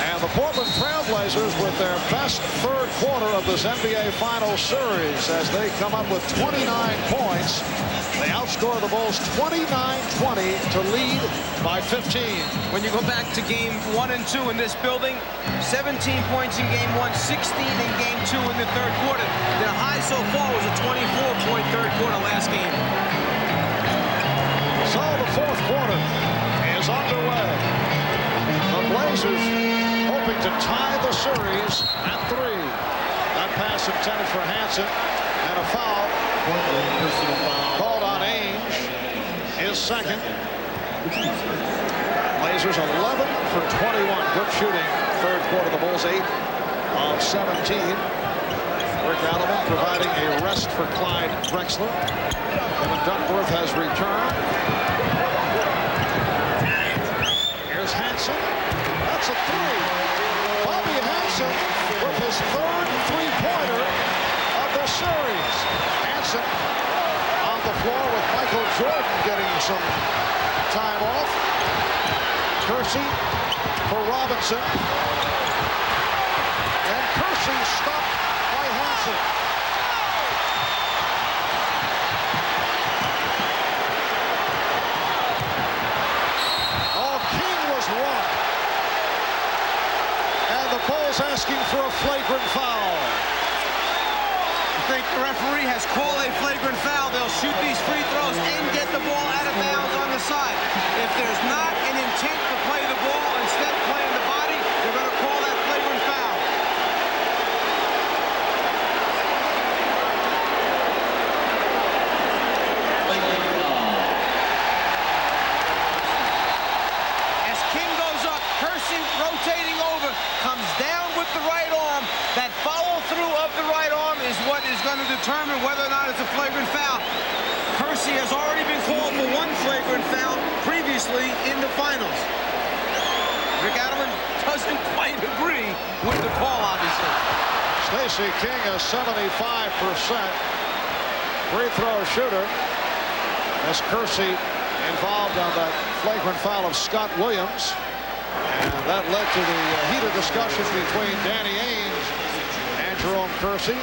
And the Portland Trailblazers with their best third quarter of this NBA Finals series as they come up with 29 points They outscore the Bulls 29-20 to lead by 15. When you go back to game 1 and 2 in this building, 17 points in game 1, 16 in game 2 in the third quarter. Their high so far was a 24-point third quarter last game. So the fourth quarter is underway. The Blazers hoping to tie the series at 3. That pass intended for Hansen, and a foul called on Ainge, his second. Blazers 11 for 21. Good shooting. Third quarter, the Bulls 8 of 17. Rick Adelman providing a rest for Clyde Drexler. Kevin Duckworth has returned. Here's Hansen. That's a 3. Bobby Hansen with his third three-pointer of the series. Hansen on the floor with Michael Jordan getting some time off. Kersey for Robinson. And Kersey stopped by Hansen. Oh, King was rocked. And the Bulls asking for a flagrant foul. I think the referee has called a flagrant foul. They'll shoot these free throws and get the ball out of bounds on the side. If there's not an intent to play the ball, instead of playing the body, they're going to call that flagrant foul. As King goes up, Kersey rotating over, comes down with the right arm. That follow-through of the right arm is what is going to determine whether or not it's a flagrant foul. Kersey has already been called for one flagrant foul previously in the finals. Rick Adelman doesn't quite agree with the call, obviously. Stacey King, a 75% free throw shooter. As Kersey involved on that flagrant foul of Scott Williams. And that led to the heated discussion between Danny Ainge and Jerome Kersey.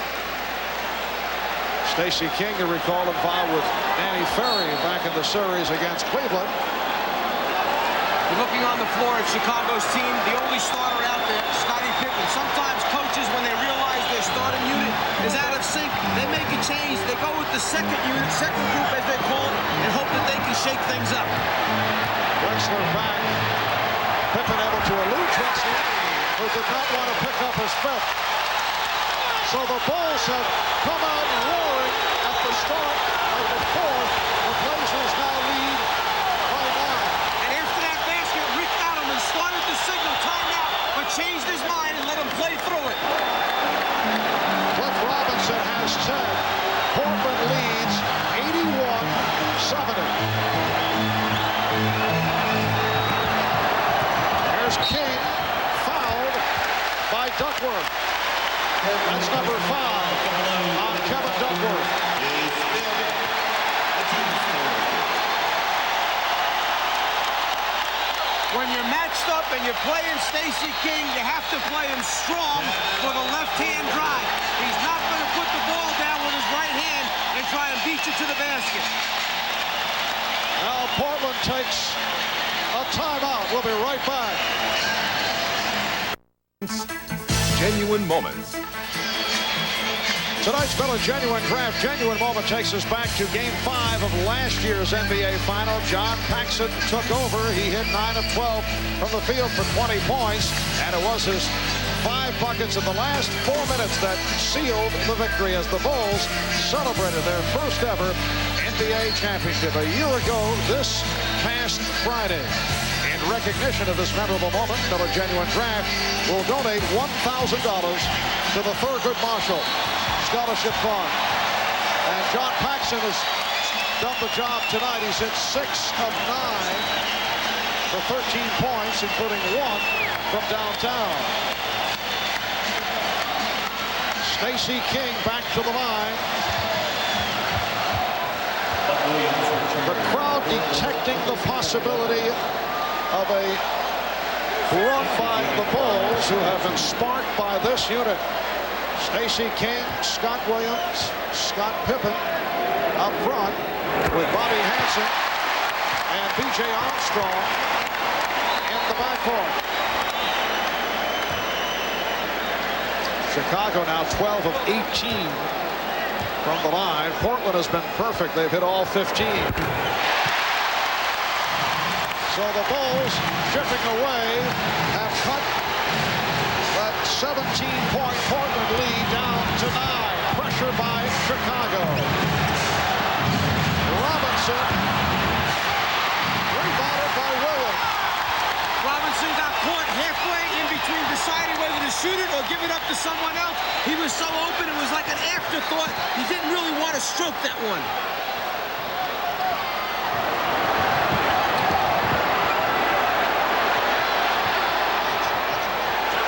Stacey King, you recall, involved with Danny Ferry back in the series against Cleveland. You're looking on the floor at Chicago's team, the only starter out there, Scottie Pippen. Sometimes coaches, when they realize their starting unit is out of sync, they make a change. They go with the second unit, second group as they call it, and hope that they can shake things up. Drexler back. Pippen able to elude Drexler, who did not want to pick up his fifth. So the Bulls have come out roaring at the start of the fourth. The Blazers now lead by 9. And after that basket, Rick Adelman started to signal timeout, but changed his mind and let him play through it. Cliff Robinson has 10. Portland leads 81-70. Here's King, fouled by Duckworth. That's number 5 on Kevin Duckworth. When you're matched up and you're playing Stacey King, you have to play him strong for the left-hand drive. He's not going to put the ball down with his right hand and try and beat you to the basket. Now Portland takes a timeout. We'll be right back. Genuine moments. Tonight's Pela Genuine Draft Genuine Moment takes us back to Game 5 of last year's NBA Final. John Paxson took over. He hit 9 of 12 from the field for 20 points, and it was his 5 buckets in the last 4 minutes that sealed the victory as the Bulls celebrated their first ever NBA championship a year ago this past Friday. In recognition of this memorable moment, Pela Genuine Draft will donate $1,000 to the Thurgood Marshall Scholarship Fund. And John Paxson has done the job tonight. He's hit 6 of 9 for 13 points, including 1 from downtown. Stacey King back to the line. The crowd detecting the possibility of a run by the Bulls, who have been sparked by this unit. Stacey King, Scott Williams, Scott Pippen, up front with Bobby Hansen and B.J. Armstrong in the backcourt. Chicago now 12 of 18 from the line. Portland has been perfect. They've hit all 15. So the Bulls, chipping away, have cut that 17-point Portland lead down to 9. Pressure by Chicago. Robinson, rebounded by Williams. Robinson got caught halfway in between deciding whether to shoot it or give it up to someone else. He was so open, it was like an afterthought. He didn't really want to stroke that one.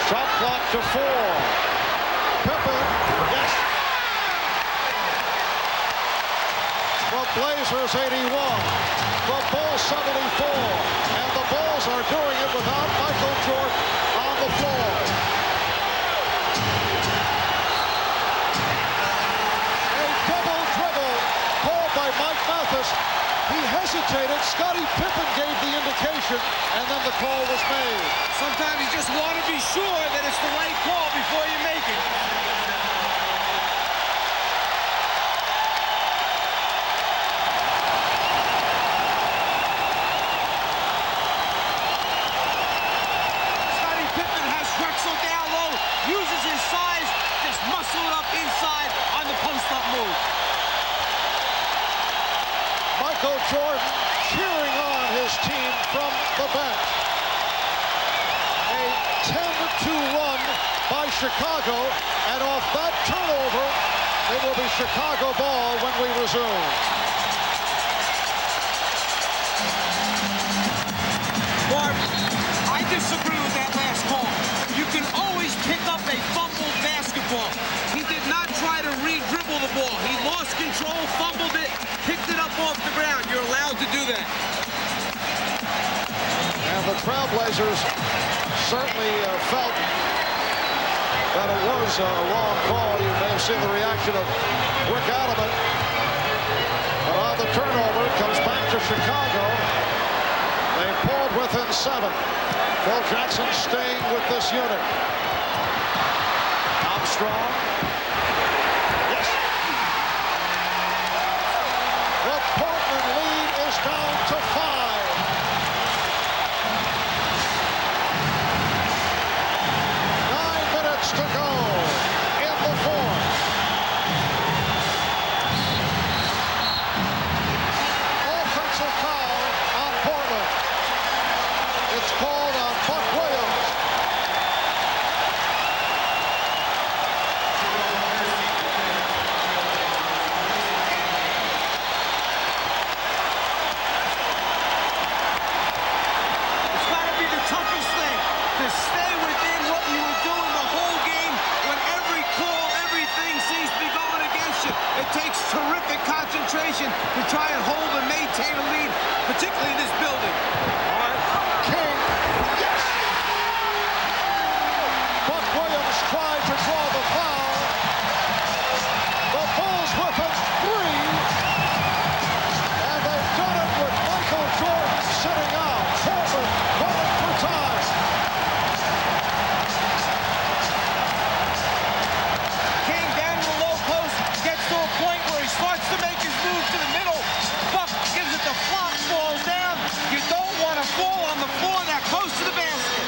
Shot clock to 4. Pippen, yes. The Blazers 81. The Bulls 74. And the Bulls are doing it without Michael Jordan on the floor. A double dribble called by Mike Mathis. He hesitated. Scottie Pippen gave the indication, and then the call was made. Sometimes you just want to be sure that it's the right call before you make it. Scottie Pippen has Drexler down low, uses his size, just muscle it up inside on the post-up move. Michael Jordan cheering on his team from the bench. A 10-2 run by Chicago, and off that turnover, it will be Chicago ball when we resume. Barb, I disagree with that last call. You can always pick up a fumbled basketball. He did not try to re-dribble the ball. He lost control, fumbled it, picked it up off the ground. You're allowed to do that. And the Trailblazers certainly felt that it was a wrong call. You may have seen the reaction of Rick Adelman. But on the turnover, it comes back to Chicago. They pulled within 7. Phil Jackson staying with this unit. Armstrong. Yes. The Portland lead is down to 5. 9 minutes to go in the fourth. Offensive foul on Portland. It's called on Buck Williams. It's got to be the toughest thing to stay within what you were doing the whole game when every call, everything seems to be going against you. It takes terrific concentration to try and hold and maintain a lead, particularly in this building. King, yes! Buck Williams tried to draw the foul. The Bulls with a 3. And they've done it with Michael Jordan sitting out. Portland calling for time. King down in the low post, gets to a point where he starts to make his move to the middle. Buck gives it the flop, falls down. You don't want to fall on the floor that close to the basket.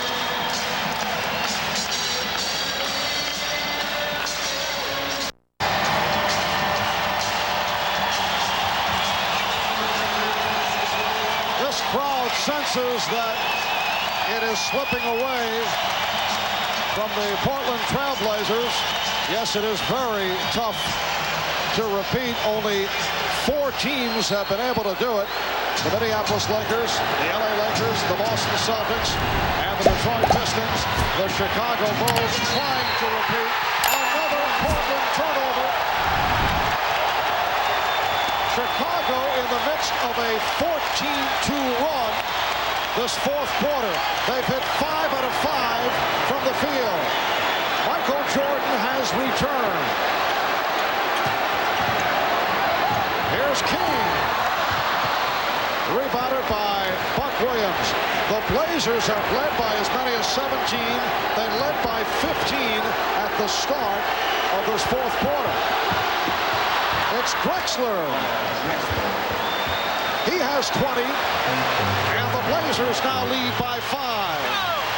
This crowd senses that it is slipping away from the Portland Trailblazers. Yes, it is very tough to repeat. Only 4 teams have been able to do it. The Minneapolis Lakers, the LA Lakers, the Boston Celtics, and the Detroit Pistons. The Chicago Bulls trying to repeat. Another Portland turnover. Chicago in the midst of a 14-2 run this fourth quarter. They've hit 5 out of 5 from the field. Michael Jordan has returned. Here's Here's King. Rebounded by Buck Williams. The Blazers have led by as many as 17. They led by 15 at the start of this fourth quarter. It's Drexler. He has 20, and the Blazers now lead by 5.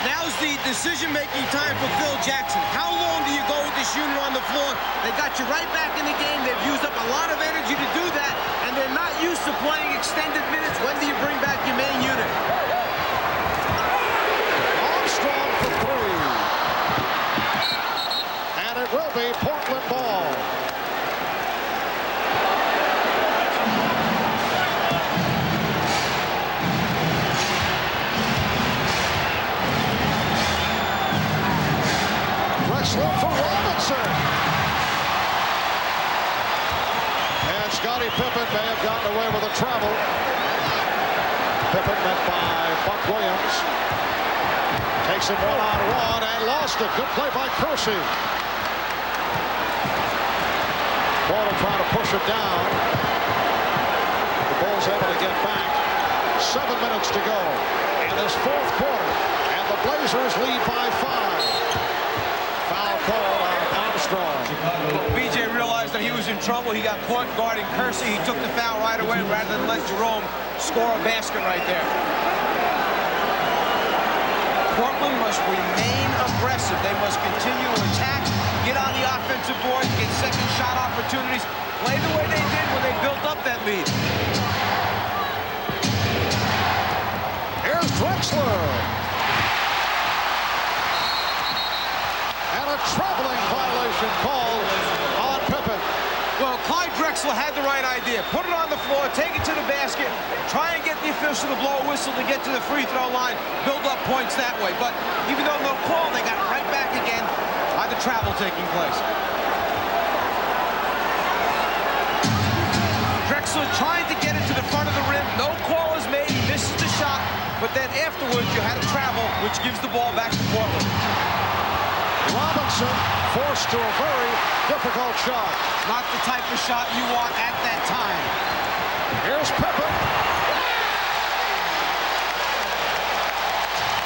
Now's the decision-making time for Phil Jackson. How long do you go with this unit on the floor? They got you right back in the game. They've used up a lot of energy to do that, and they're not used to playing extended minutes. When do you bring back your main unit? Armstrong for 3. And it will be Portland ball. Drexler for Robinson. And Scottie Pippen may have gotten away with a travel. Pippen met by Buck Williams. Takes him one-on-one and lost it. Good play by Kersey. Porter trying to push it down. The Bulls able to get back. 7 minutes to go in this fourth quarter. And the Blazers lead by 5. Foul called on Armstrong. BJ realized that he was in trouble. He got caught guarding Kersey. He took the foul right away rather than let Jerome score a basket right there. Portland must remain aggressive. They must continue to attack, get on the offensive board, get second shot opportunities, play the way they did when they built up that lead. Here's Drexler. And a traveling violation called on Pippen. Well, Clyde Drexler had the right idea. Put it on the floor, take it to the basket, try and get the official to blow a whistle to get to the free throw line, build up points that way. But even though no call, they got right back again by the travel taking place. Drexler trying to get it to the front of the rim. No call is made. He misses the shot. But then afterwards, you had a travel, which gives the ball back to Portland. Robinson forced to a very difficult shot. Not the type of shot you want at that time. Here's Pippen.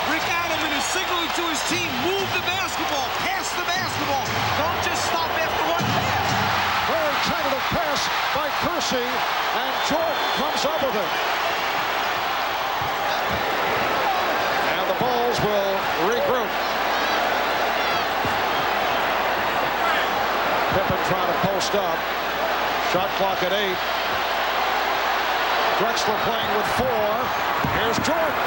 Rick Adelman is signaling to his team, move the basketball, pass the basketball. Don't just stop after one pass. Very tentative pass by Kersey, and Jordan comes up with it. And the Bulls will regroup. Pippen trying to post up. Shot clock at 8. Drexler playing with 4. Here's Jordan.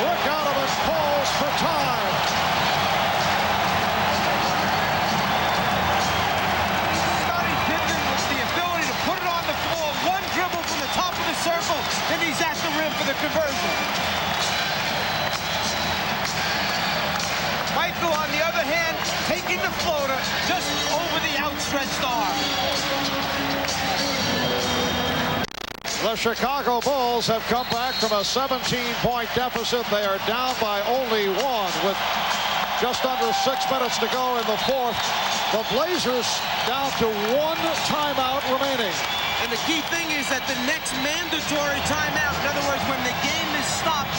Look out of his calls for time. Scottie Pippen with the ability to put it on the floor. One dribble from the top of the circle, and he's at the rim for the conversion. Michael, on the other hand, taking the floater just over the outstretched arm. The Chicago Bulls have come back from a 17-point deficit. They are down by only 1 with just under 6 minutes to go in the fourth. The Blazers down to 1 timeout remaining. And the key thing is that the next mandatory timeout, in other words, when the game is stopped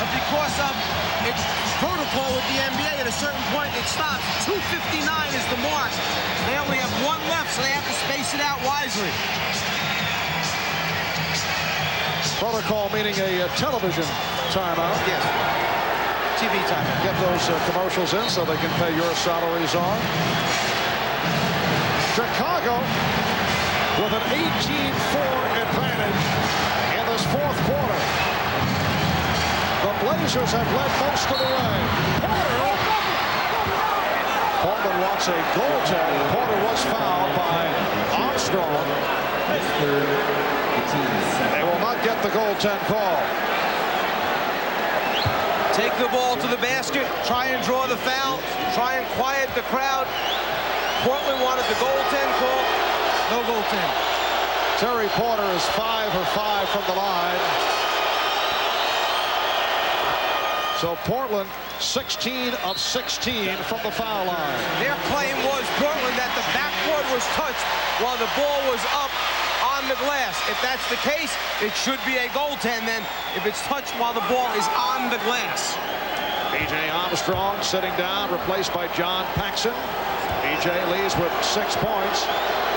because of its protocol with the NBA, at a certain point it stops. 2:59 is the mark. They only have 1 left, so they have to space it out wisely. Protocol meaning a television timeout. Yes. TV timeout. Get those commercials in so they can pay your salaries on. Chicago with an 18-4 advantage in this fourth quarter. The Blazers have led most of the way. Portland wants a goaltend. Porter was fouled by Armstrong. They will not get the goaltend call. Take the ball to the basket, try and draw the foul, try and quiet the crowd. Portland wanted the goaltend call. No goaltend. Terry Porter is 5 for 5 from the line. So Portland 16 of 16 from the foul line. Their claim was, Portland, that the backboard was touched while the ball was up on the glass. If that's the case, it should be a goaltend then if it's touched while the ball is on the glass. B.J. Armstrong sitting down, replaced by John Paxson. B.J. leads with 6 points.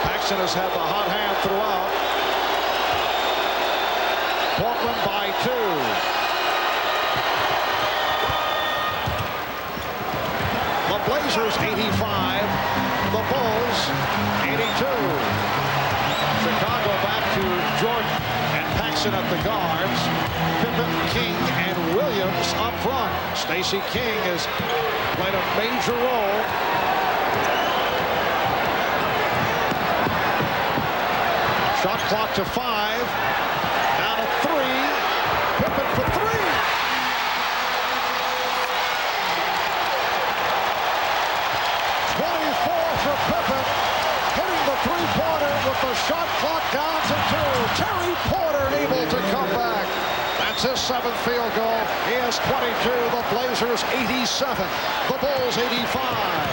Paxson has had the hot hand throughout. Portland by 2. The Blazers 85, the Bulls 82. Chicago back to Jordan and Paxson at the guards. Pippen, King, and Williams up front. Stacey King has played a major role. Shot clock to 5. Down to 3. Pippen for 3. 24 for Pippen, hitting the three-pointer with the shot clock down to 2. Terry Porter able to come back. That's his 7th field goal. He has 22. The Blazers 87. The Bulls 85.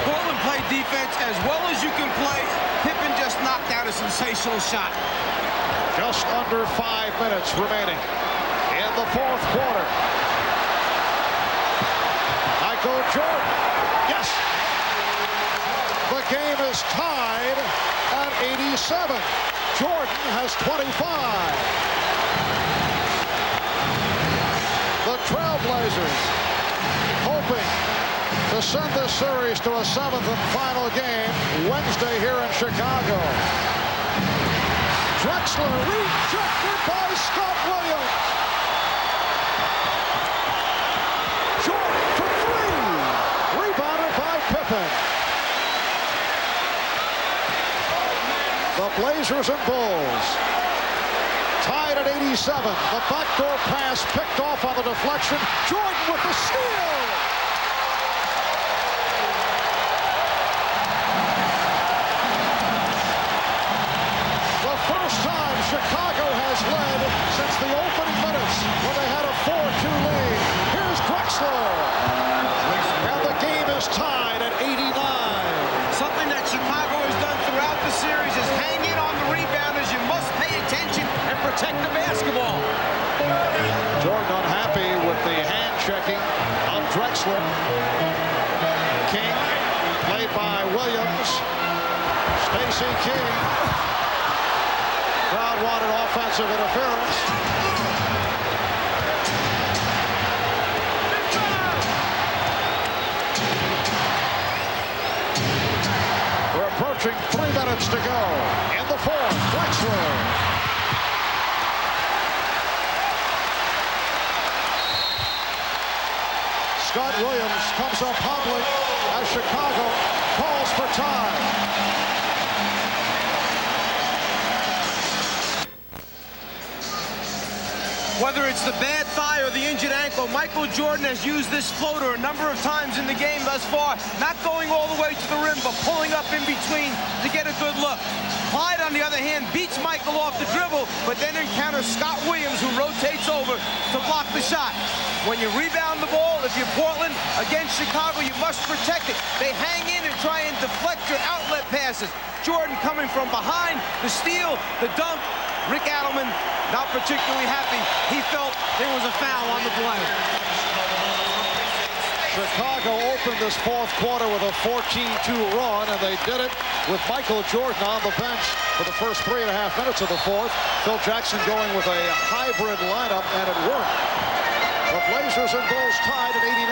Portland played defense as well as you can play. Pippen just knocked out a sensational shot. Just under 5 minutes remaining in the 4th quarter. Michael Jordan. Yes. The game is tied at 87. Jordan has 25. The Trailblazers hoping to send this series to a 7th and final game Wednesday here in Chicago. Drexler rejected by Scott Williams. Jordan for 3. Rebounded by Pippen. The Blazers and Bulls tied at 87. The backdoor pass picked off on the deflection. Jordan with the steal. The first time Chicago has led since the opening minutes when they had a 4-2 lead. Here's Drexler. And the game is tied at 89. Something that Chicago has done throughout the series is hang in on the rebounders. You must pay attention and protect the basketball. Jordan unhappy with the hand checking of Drexler. King played by Williams. Stacey King. Crowd wanted offensive interference. We're approaching 3 minutes to go in the 4th. Drexler. Scott Williams comes up hobbling as Chicago calls for time. Whether it's the bad thigh or the injured ankle, Michael Jordan has used this floater a number of times in the game thus far, not going all the way to the rim, but pulling up in between to get a good look. Clyde, on the other hand, beats Michael off the dribble, but then encounters Scott Williams, who rotates over to block the shot. When you rebound the ball, if you're Portland against Chicago, you must protect it. They hang in and try and deflect your outlet passes. Jordan coming from behind, the steal, the dunk. Rick Adelman not particularly happy. He felt there was a foul on the play. Chicago opened this 4th quarter with a 14-2 run, and they did it with Michael Jordan on the bench for the first 3.5 minutes of the 4th. Phil Jackson going with a hybrid lineup, and it worked. The Blazers and Bulls tied at 89.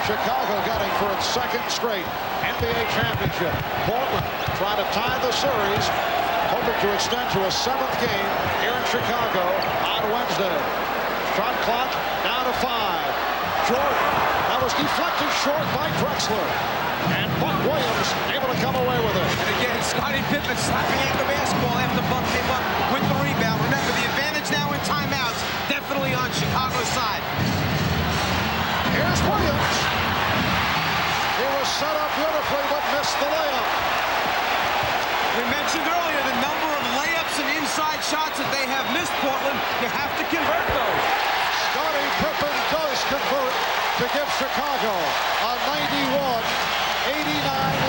Chicago getting for its 2nd straight NBA championship. Portland trying to tie the series, hoping to extend to a 7th game here in Chicago on Wednesday. Shot clock down to 5. Jordan, that was deflected short by Drexler. And Buck Williams able to come away with it. And again, Scottie Pippen slapping at the basketball after Buck came up with the rebound. Remember, the advantage now in timeouts, definitely on Chicago's side. Here's Williams. He was set up beautifully, but missed the layup. We mentioned earlier the number of layups and inside shots that they have missed, Portland. You have to convert those. Scottie Pippen does convert to Chicago, a 91-89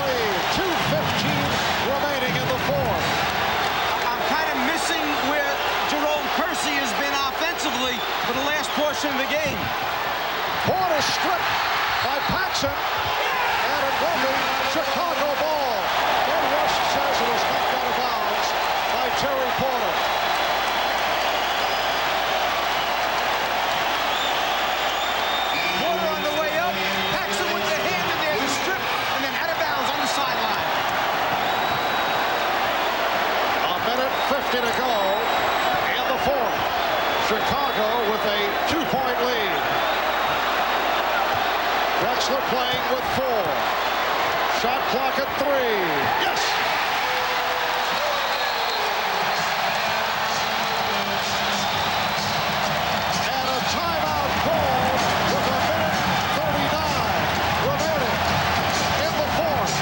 lead. 2:15 remaining in the fourth. I'm kind of missing where Jerome Kersey has been offensively for the last portion of the game. Porter stripped by Paxson, and a broken Chicago ball. Ed Rush says it was knocked out of bounds by Terry Porter. Porter on the way up. Paxson with the hand in there, the strip, and then out of bounds on the sideline. A minute 50 to go in the fourth. Chicago with a 2-point lead. Drexler playing with 4. Shot clock at 3. Yes! And a timeout called with a minute 39 remaining in the fourth.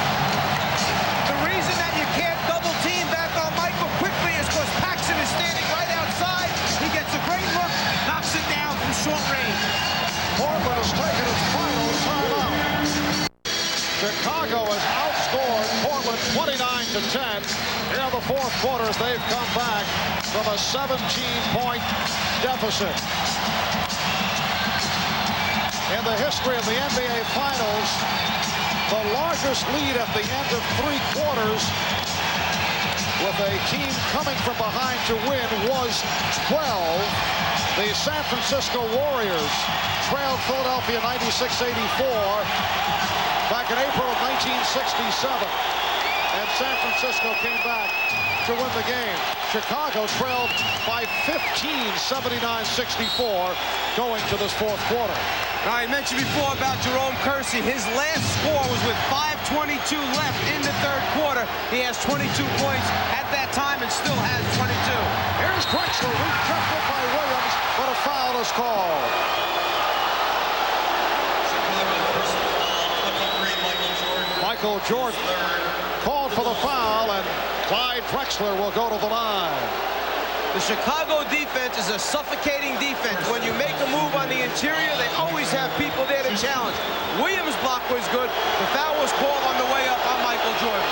The reason that you can't double team back on Michael quickly is because Paxson is standing right outside. He gets a great look, knocks it down from short range. Portland has taken its final timeout. Chicago has outscored Portland 29-10 in the fourth quarter as they've come back from a 17-point deficit. In the history of the NBA Finals, the largest lead at the end of 3 quarters with a team coming from behind to win was 12. The San Francisco Warriors trailed Philadelphia 96-84 back in April of 1967. And San Francisco came back to win the game. Chicago trailed by 15, 79-64, going to this fourth quarter. Now, I mentioned before about Jerome Kersey. His last score was with 5:22 left in the third quarter. He has 22 points at that time and still has 22. Here's Drexler, rejected by Williams, but a foul is called. Michael Jordan called for the foul, and Clyde Drexler will go to the line. The Chicago defense is a suffocating defense. When you make a move on the interior, they always have people there to challenge. Williams' block was good. The foul was called on the way up on Michael Jordan.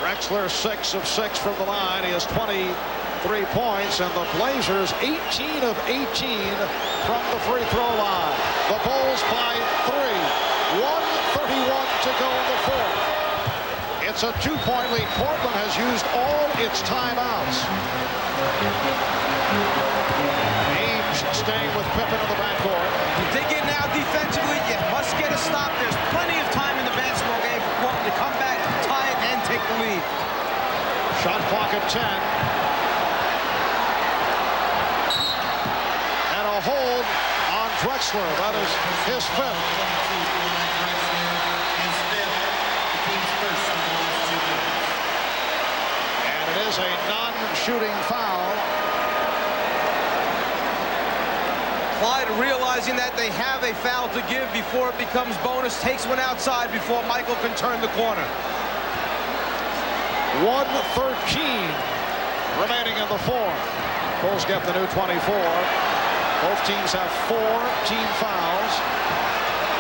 Drexler 6 of 6 from the line. He has 23 points, and the Blazers 18 of 18 from the free throw line. The Bulls by 3. 1:31 to go in the fourth. It's a 2-point lead. Portland has used all its timeouts. Ames staying with Pippen in the backcourt. You dig in now defensively, you must get a stop. There's plenty of time in the basketball game for Portland to come back, tie it, and take the lead. Shot clock at 10. And a hold on Drexler. That is his 5th. A non-shooting foul. Clyde, realizing that they have a foul to give before it becomes bonus, takes one outside before Michael can turn the corner. 1:13 remaining in the fourth. Bulls get the new 24. Both teams have 4 team fouls.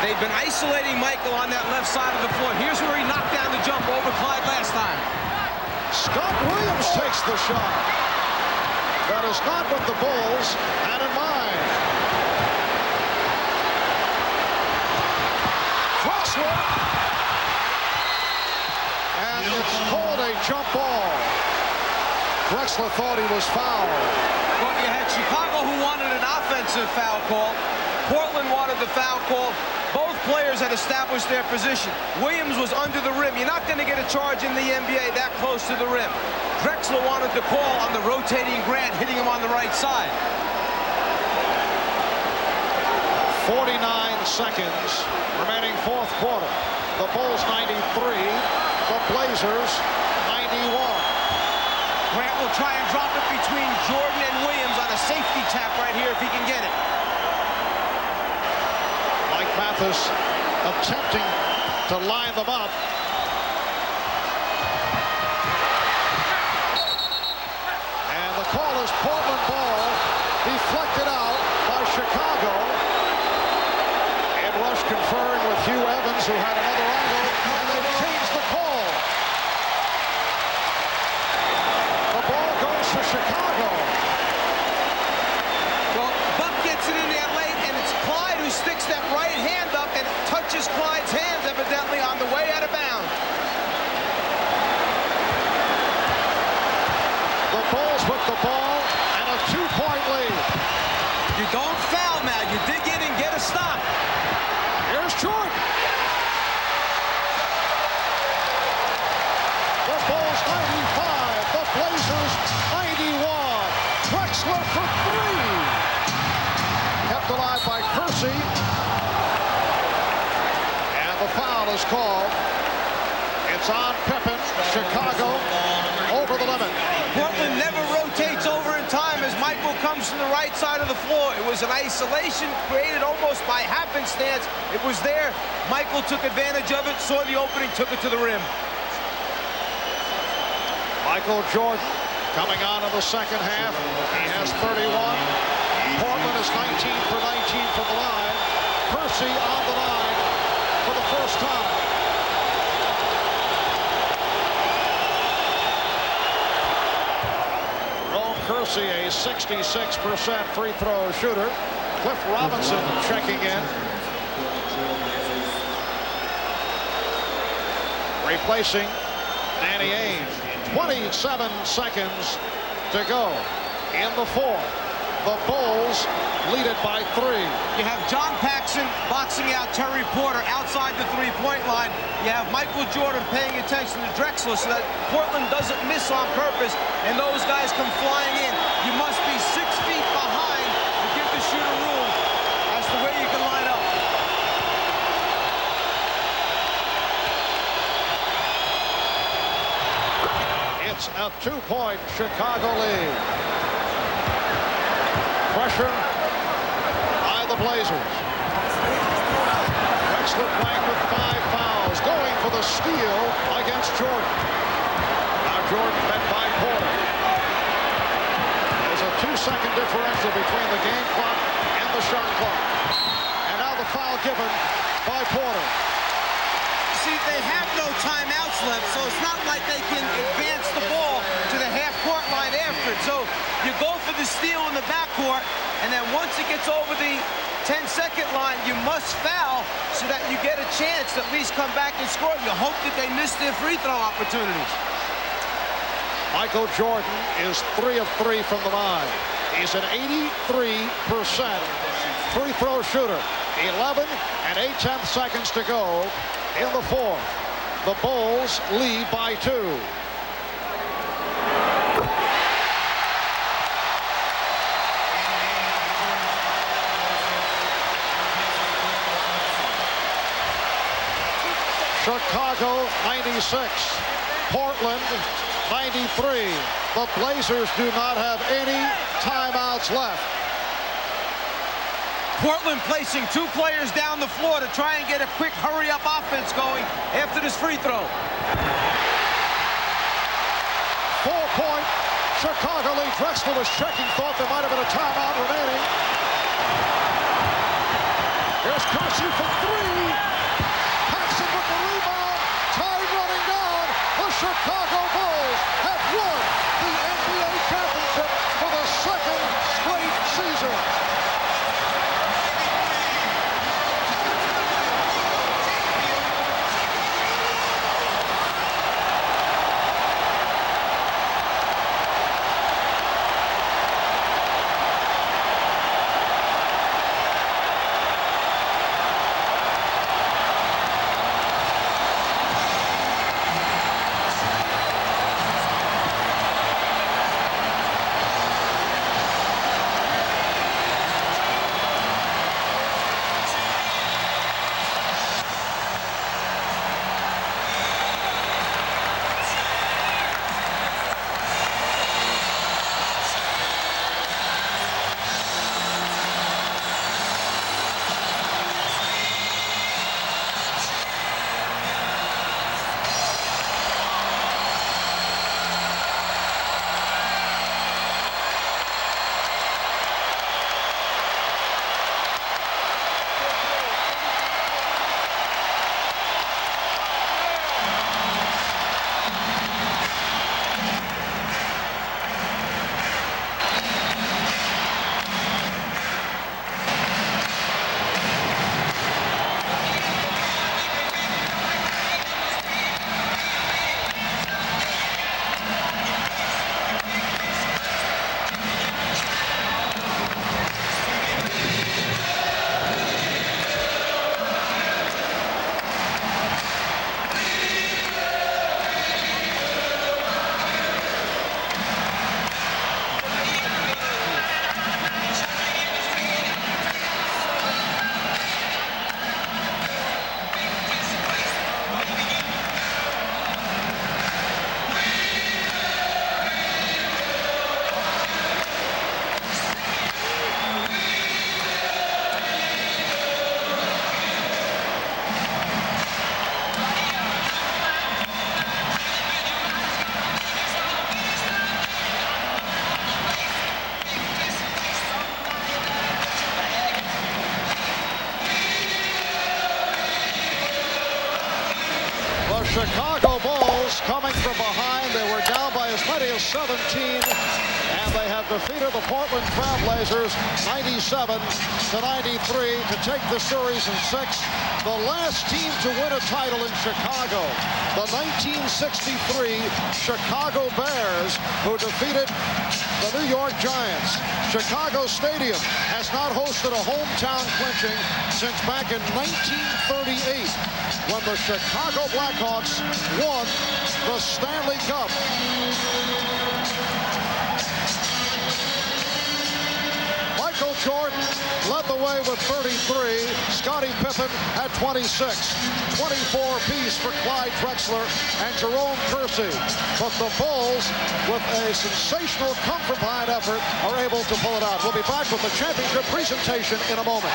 They've been isolating Michael on that left side of the floor. Here's where he knocked down the jump over Clyde last time. Scott Williams takes the shot. That is not what the Bulls had in mind. Drexler. And it's called a jump ball. Drexler thought he was fouled. Well, you had Chicago who wanted an offensive foul call. Portland wanted the foul call. Both players had established their position. Williams was under the rim. You're not going to get a charge in the NBA that close to the rim. Drexler wanted the call on the rotating Grant, hitting him on the right side. 49 seconds remaining fourth quarter. The Bulls 93, the Blazers 91. Grant will try and drop it between Jordan and Williams on a safety tap right here if he can get it. Mathis attempting to line them up. And the call is Portland ball, deflected out by Chicago. Rush conferring with Hugh Evans, who had another angle, and they've changed the call. The ball goes to Chicago. Well, Buck gets it in there late, and it's Clyde who sticks that right hand up and touches Clyde's hands, evidently, on the way out of bounds. The Bulls with the ball and a 2-point lead. You don't foul now. You dig in and get a stop. Here's Jordan. The Bulls 95, the Blazers 91. Drexler for 3. Kept alive by Percy. And the foul is called. It's on Pippen. Chicago over the limit. Portland never rotates over in time as Michael comes from the right side of the floor. It was an isolation created almost by happenstance. It was there. Michael took advantage of it, saw the opening, took it to the rim. Michael Jordan coming on in the second half. He has 31. Portland is 19 for 19 from the line. Percy on the line for the first time. Percy, a 66% free throw shooter. Cliff Robinson checking in. Replacing Danny Ainge. 27 seconds to go in the fourth. The Bulls lead it by 3. You have John Paxson boxing out Terry Porter outside the three-point line. You have Michael Jordan paying attention to Drexler so that Portland doesn't miss on purpose, and those guys come flying in. You must be 6 feet behind to give the shooter room as to where you can line up. It's a 2-point Chicago lead. Pressure by the Blazers. Drexler playing with 5 fouls, going for the steal against Jordan. Now Jordan met by Porter. There's a 2-second differential between the game clock and the shot clock. And now the foul given by Porter. See, they have no timeouts left, so it's not like they can advance the ball to the half-court line after it. So you go for the steal in the backcourt, and then once it gets over the 10-second line, you must foul so that you get a chance to at least come back and score. You hope that they miss their free throw opportunities. Michael Jordan is 3 of 3 from the line. He's an 83% free throw shooter. 11 and 8/10 seconds to go in the fourth. The Bulls lead by 2. Chicago 96, Portland 93. The Blazers do not have any timeouts left. Portland placing 2 players down the floor to try and get a quick hurry-up offense going after this free throw. 4-point Chicago lead. Drexler was checking, thought there might have been a timeout remaining. Here's Percy for 3. Paxson with the rebound. Time running down. The Chicago Bulls have won the NBA championship for the 2nd straight season. 17, and they have defeated the Portland Trail Blazers 97-93 to take the series in 6. The last team to win a title in Chicago, the 1963 Chicago Bears, who defeated the New York Giants. Chicago Stadium has not hosted a hometown clinching since back in 1938, when the Chicago Blackhawks won the Stanley Cup. Michael Jordan led the way with 33. Scottie Pippen had 26. 24 apiece for Clyde Drexler and Jerome Kersey. But the Bulls, with a sensational come-from-behind effort, are able to pull it out. We'll be back with the championship presentation in a moment.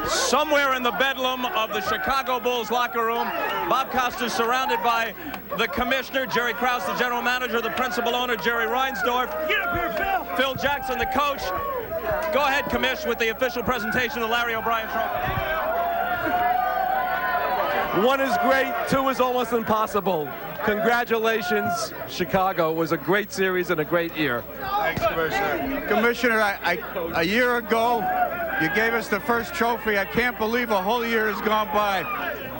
Somewhere in the bedlam of the Chicago Bulls locker room, Bob Costas surrounded by the commissioner, Jerry Krause, the general manager, the principal owner, Jerry Reinsdorf. Get up here, Phil! Phil Jackson, the coach. Go ahead, Commish, with the official presentation of the Larry O'Brien Trophy. 1 is great, 2 is almost impossible. Congratulations, Chicago. It was a great series and a great year. Thanks, Commissioner. Commissioner, a year ago, you gave us the first trophy. I can't believe a whole year has gone by.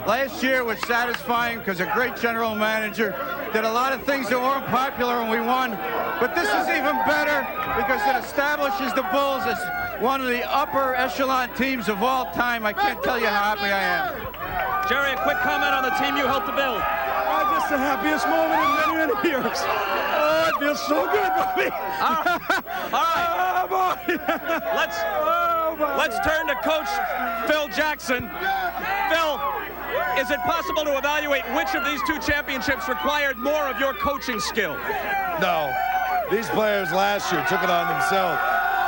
Last year was satisfying because a great general manager did a lot of things that weren't popular and we won. But this is even better because it establishes the Bulls as one of the upper echelon teams of all time. I can't tell you how happy I am. Jerry, a quick comment on the team you helped to build. Just the happiest moment in many, many years. Oh, it feels so good, buddy. All right. Oh, boy. Let's turn to Coach Phil Jackson. Phil, is it possible to evaluate which of these 2 championships required more of your coaching skill? No. These players last year took it on themselves.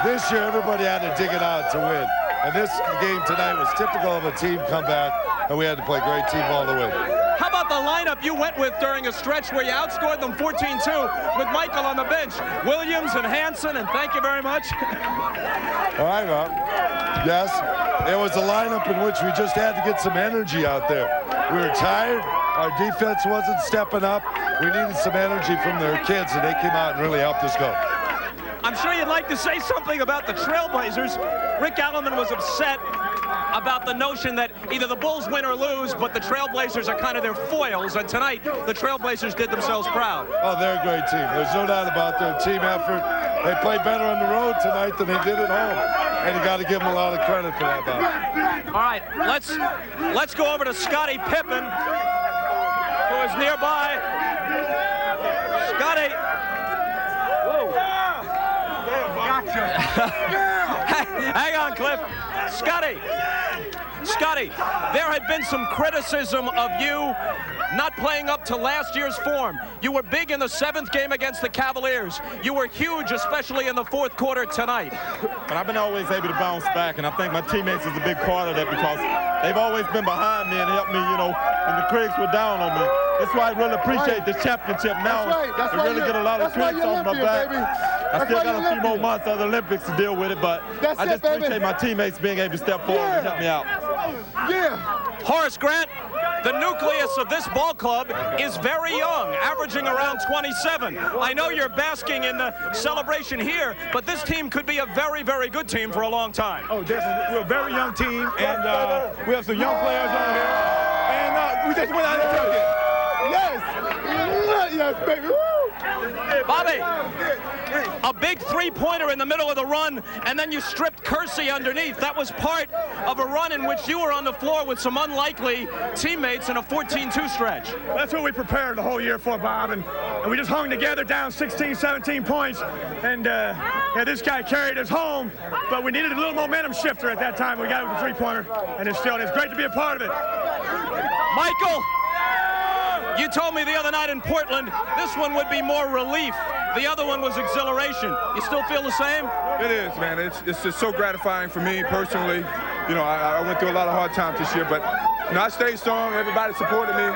This year, everybody had to dig it out to win. And this game tonight was typical of a team comeback, and we had to play great team ball to win. How about the lineup you went with during a stretch where you outscored them 14-2 with Michael on the bench? Williams and Hansen, and thank you very much. All right, Rob. Yes, it was a lineup in which we just had to get some energy out there. We were tired. Our defense wasn't stepping up. We needed some energy from their kids, and they came out and really helped us go. I'm sure you'd like to say something about the Trailblazers. Rick Alleman was upset about the notion that either the Bulls win or lose, but the Trailblazers are kind of their foils, and tonight the Trailblazers did themselves proud. Oh, they're a great team. There's no doubt about their team effort. They played better on the road tonight than they did at home, and you got to give them a lot of credit for that, Bob. All right, let's go over to Scottie Pippen, who is nearby. Scottie. Whoa. Gotcha. Hang on, Cliff. Scottie, there had been some criticism of you not playing up to last year's form. You were big in the 7th game against the Cavaliers. You were huge, especially in the 4th quarter tonight. But I've been always able to bounce back, and I think my teammates is a big part of that because they've always been behind me and helped me, you know, when the critics were down on me. That's why I really appreciate this championship now. That's right. I really get a lot of critics off my back. I still got a few more months of the Olympics to deal with it, but I just appreciate my teammates being able to step forward and help me out. Yeah. Horace Grant, the nucleus of this ball club is very young, averaging around 27. I know you're basking in the celebration here, but this team could be a very, very good team for a long time. Oh, definitely. We're a very young team, and we have some young players on here. And we just went out and took it. Yes. Yes, baby. Woo. Bobby, a big 3-pointer in the middle of the run, and then you stripped Kersey underneath. That was part of a run in which you were on the floor with some unlikely teammates in a 14-2 stretch. That's what we prepared the whole year for, Bob, and we just hung together down 16, 17 points, and yeah, this guy carried us home, but we needed a little momentum shifter at that time. We got it with a 3-pointer, and it's great to be a part of it. Michael, you told me the other night in Portland, this one would be more relief. The other one was exhilaration. You still feel the same? It is, man. It's just so gratifying for me personally. You know, I went through a lot of hard times this year, but you know, I stayed strong. Everybody supported me.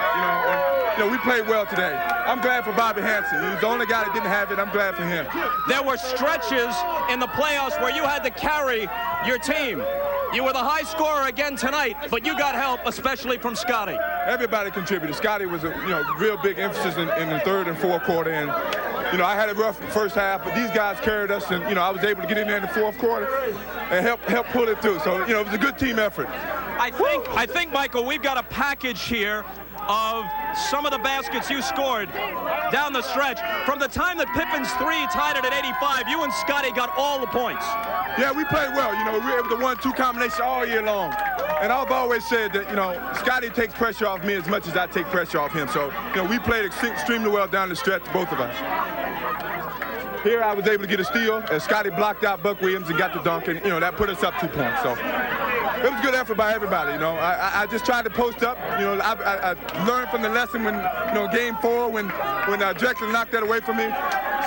We played well today. I'm glad for Bobby Hansen. He was the only guy that didn't have it. I'm glad for him. There were stretches in the playoffs where you had to carry your team. You were the high scorer again tonight, but you got help, especially from Scottie. everybody contributed. Scotty was a real big emphasis in the third and fourth quarter, and I had a rough first half, but these guys carried us, and I was able to get in there in the fourth quarter and help pull it through. So it was a good team effort. I think, Michael, we've got a package here of some of the baskets you scored down the stretch. From the time that Pippen's three tied it at 85, you and Scotty got all the points. Yeah, we played well. We were able to 1-2 combination all year long. And I've always said that, Scotty takes pressure off me as much as I take pressure off him. So, we played extremely well down the stretch, both of us. Here I was able to get a steal as Scotty blocked out Buck Williams and got the dunk, and, that put us up 2 points. So it was a good effort by everybody, I just tried to post up. I learned from the lesson when, game 4 when Drexler knocked that away from me.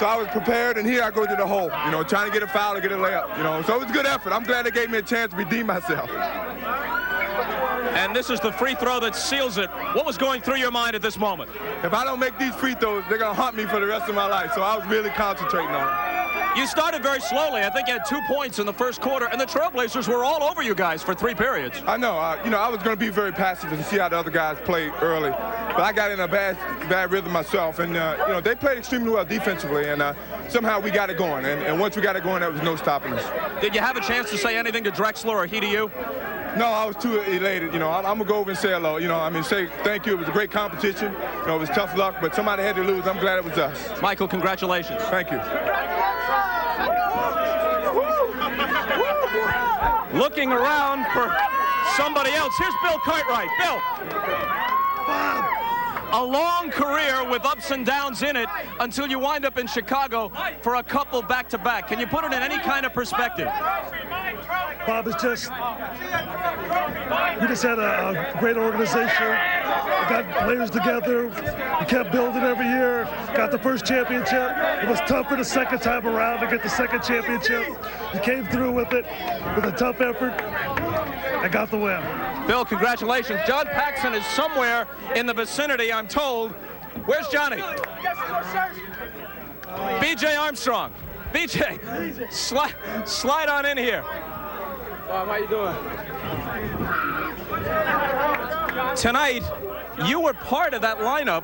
So I was prepared, and here I go to the hole, trying to get a foul or get a layup, So it was a good effort. I'm glad they gave me a chance to redeem myself. And this is the free throw that seals it. What was going through your mind at this moment? If I don't make these free throws, they're going to haunt me for the rest of my life. So I was really concentrating on it. You started very slowly. I think you had 2 points in the first quarter, and the Trailblazers were all over you guys for 3 periods. I know. I was going to be very passive and see how the other guys played early. But I got in a bad rhythm myself. And, they played extremely well defensively, and somehow we got it going. And once we got it going, there was no stopping us. Did you have a chance to say anything to Drexler or he to you? No, I was too elated. I'm going to go over and say hello. Say thank you. It was a great competition. It was tough luck, but somebody had to lose. I'm glad it was us. Michael, congratulations. Thank you. Looking around for somebody else. Here's Bill Cartwright. Bill. A long career with ups and downs in it until you wind up in Chicago for a couple back-to-back. Can you put it in any kind of perspective? Bob, we just had a great organization. We got players together. We kept building every year. Got the first championship. It was tough for the second time around to get the second championship. We came through with it with a tough effort and got the win. Bill, congratulations. John Paxson is somewhere in the vicinity, I'm told. Where's Johnny? B.J. Armstrong. B.J., slide on in here. How you doing? Tonight, you were part of that lineup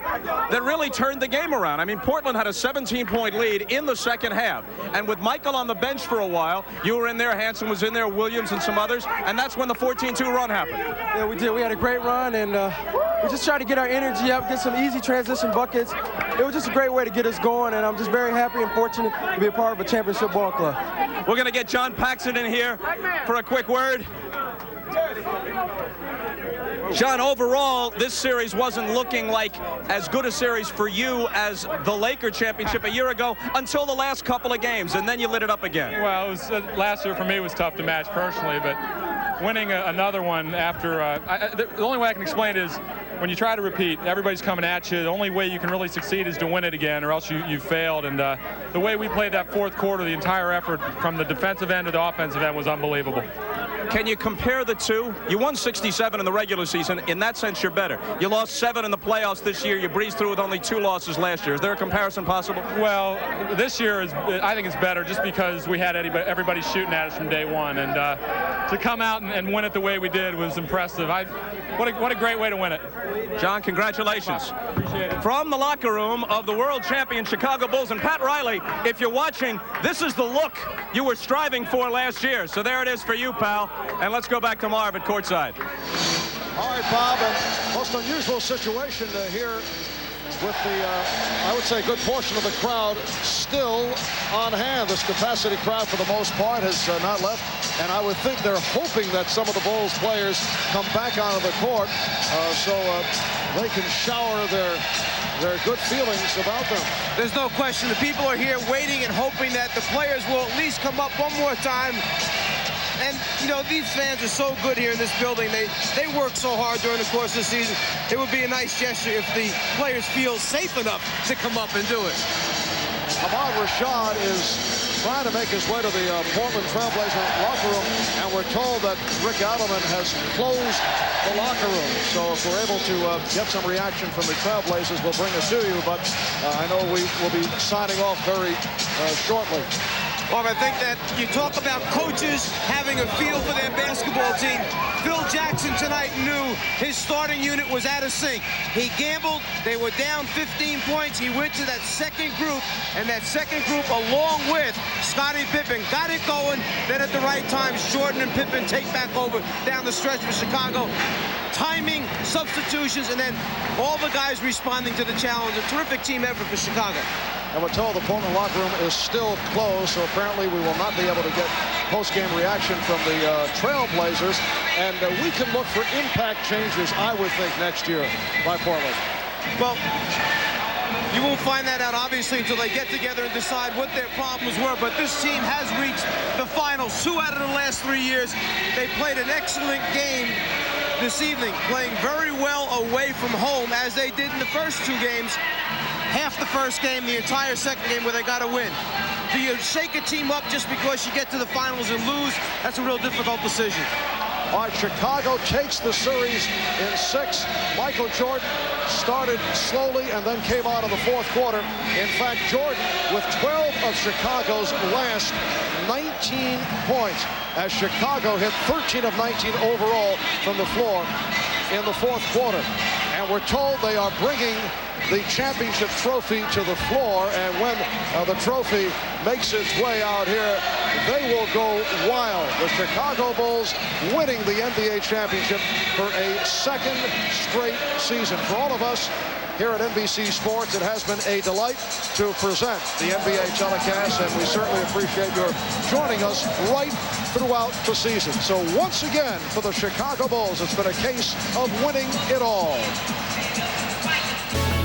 that really turned the game around. I mean, Portland had a 17-point lead in the second half. And with Michael on the bench for a while, you were in there, Hansen was in there, Williams and some others, and that's when the 14-2 run happened. Yeah, we did. We had a great run, and we just tried to get our energy up, get some easy transition buckets. It was just a great way to get us going, and I'm just very happy and fortunate to be a part of a championship ball club. We're going to get John Paxson in here for a quick word. John, overall, this series wasn't looking like as good a series for you as the Laker championship a year ago until the last couple of games, and then you lit it up again. Well, it was, last year for me was tough to match personally, but winning another one after the only way I can explain it is when you try to repeat, everybody's coming at you. The only way you can really succeed is to win it again, or else you failed. And the way we played that fourth quarter, the entire effort from the defensive end to the offensive end was unbelievable. Can you compare the two? You won 67 in the regular season. In that sense, you're better. You lost 7 in the playoffs this year. You breezed through with only 2 losses last year. Is there a comparison possible? Well, this year I think it's better just because we had everybody shooting at us from day one. And to come out and win it the way we did was impressive. What a great way to win it. John, congratulations. Appreciate it. From the locker room of the world champion Chicago Bulls, and Pat Riley, if you're watching, this is the look you were striving for last year. So there it is for you, pal. And let's go back to Marv at courtside. All right, Bob, a most unusual situation here with the, I would say, good portion of the crowd still on hand. This capacity crowd, for the most part, has not left. And I would think they're hoping that some of the Bulls players come back onto the court so they can shower their good feelings about them. There's no question. The people are here waiting and hoping that the players will at least come up one more time. And, you know, these fans are so good here in this building. They work so hard during the course of the season. It would be a nice gesture if the players feel safe enough to come up and do it. Ahmad Rashad is trying to make his way to the Portland Trailblazer locker room, and we're told that Rick Adelman has closed the locker room. So if we're able to get some reaction from the Trailblazers, we'll bring it to you. But I know we will be signing off very shortly. Bob, I think that you talk about coaches having a feel for their basketball team. Phil Jackson tonight knew his starting unit was out of sync. He gambled. They were down 15 points. He went to that second group, and that second group, along with Scottie Pippen, got it going. Then at the right times, Jordan and Pippen take back over down the stretch for Chicago. Timing, substitutions, and then all the guys responding to the challenge. A terrific team effort for Chicago. And we're told the Portland locker room is still closed, so apparently we will not be able to get post-game reaction from the Trailblazers. And we can look for impact changes, I would think, next year by Portland. Well, you won't find that out, obviously, until they get together and decide what their problems were. But this team has reached the finals 2 out of the last 3 years. They played an excellent game this evening, playing very well away from home, as they did in the first 2 games. Half the first game, the entire second game, where they got to win. Do you shake a team up just because you get to the finals and lose? That's a real difficult decision. All right, Chicago takes the series in 6. Michael Jordan started slowly and then came out in the fourth quarter. In fact, Jordan with 12 of Chicago's last 19 points, as Chicago hit 13 of 19 overall from the floor in the fourth quarter. And we're told they are bringing the championship trophy to the floor, and when the trophy makes its way out here, they will go wild. The Chicago Bulls winning the NBA championship for a second straight season. For all of us here at NBC Sports, it has been a delight to present the NBA telecast, and we certainly appreciate your joining us right throughout the season. So once again, for the Chicago Bulls, it's been a case of winning it all.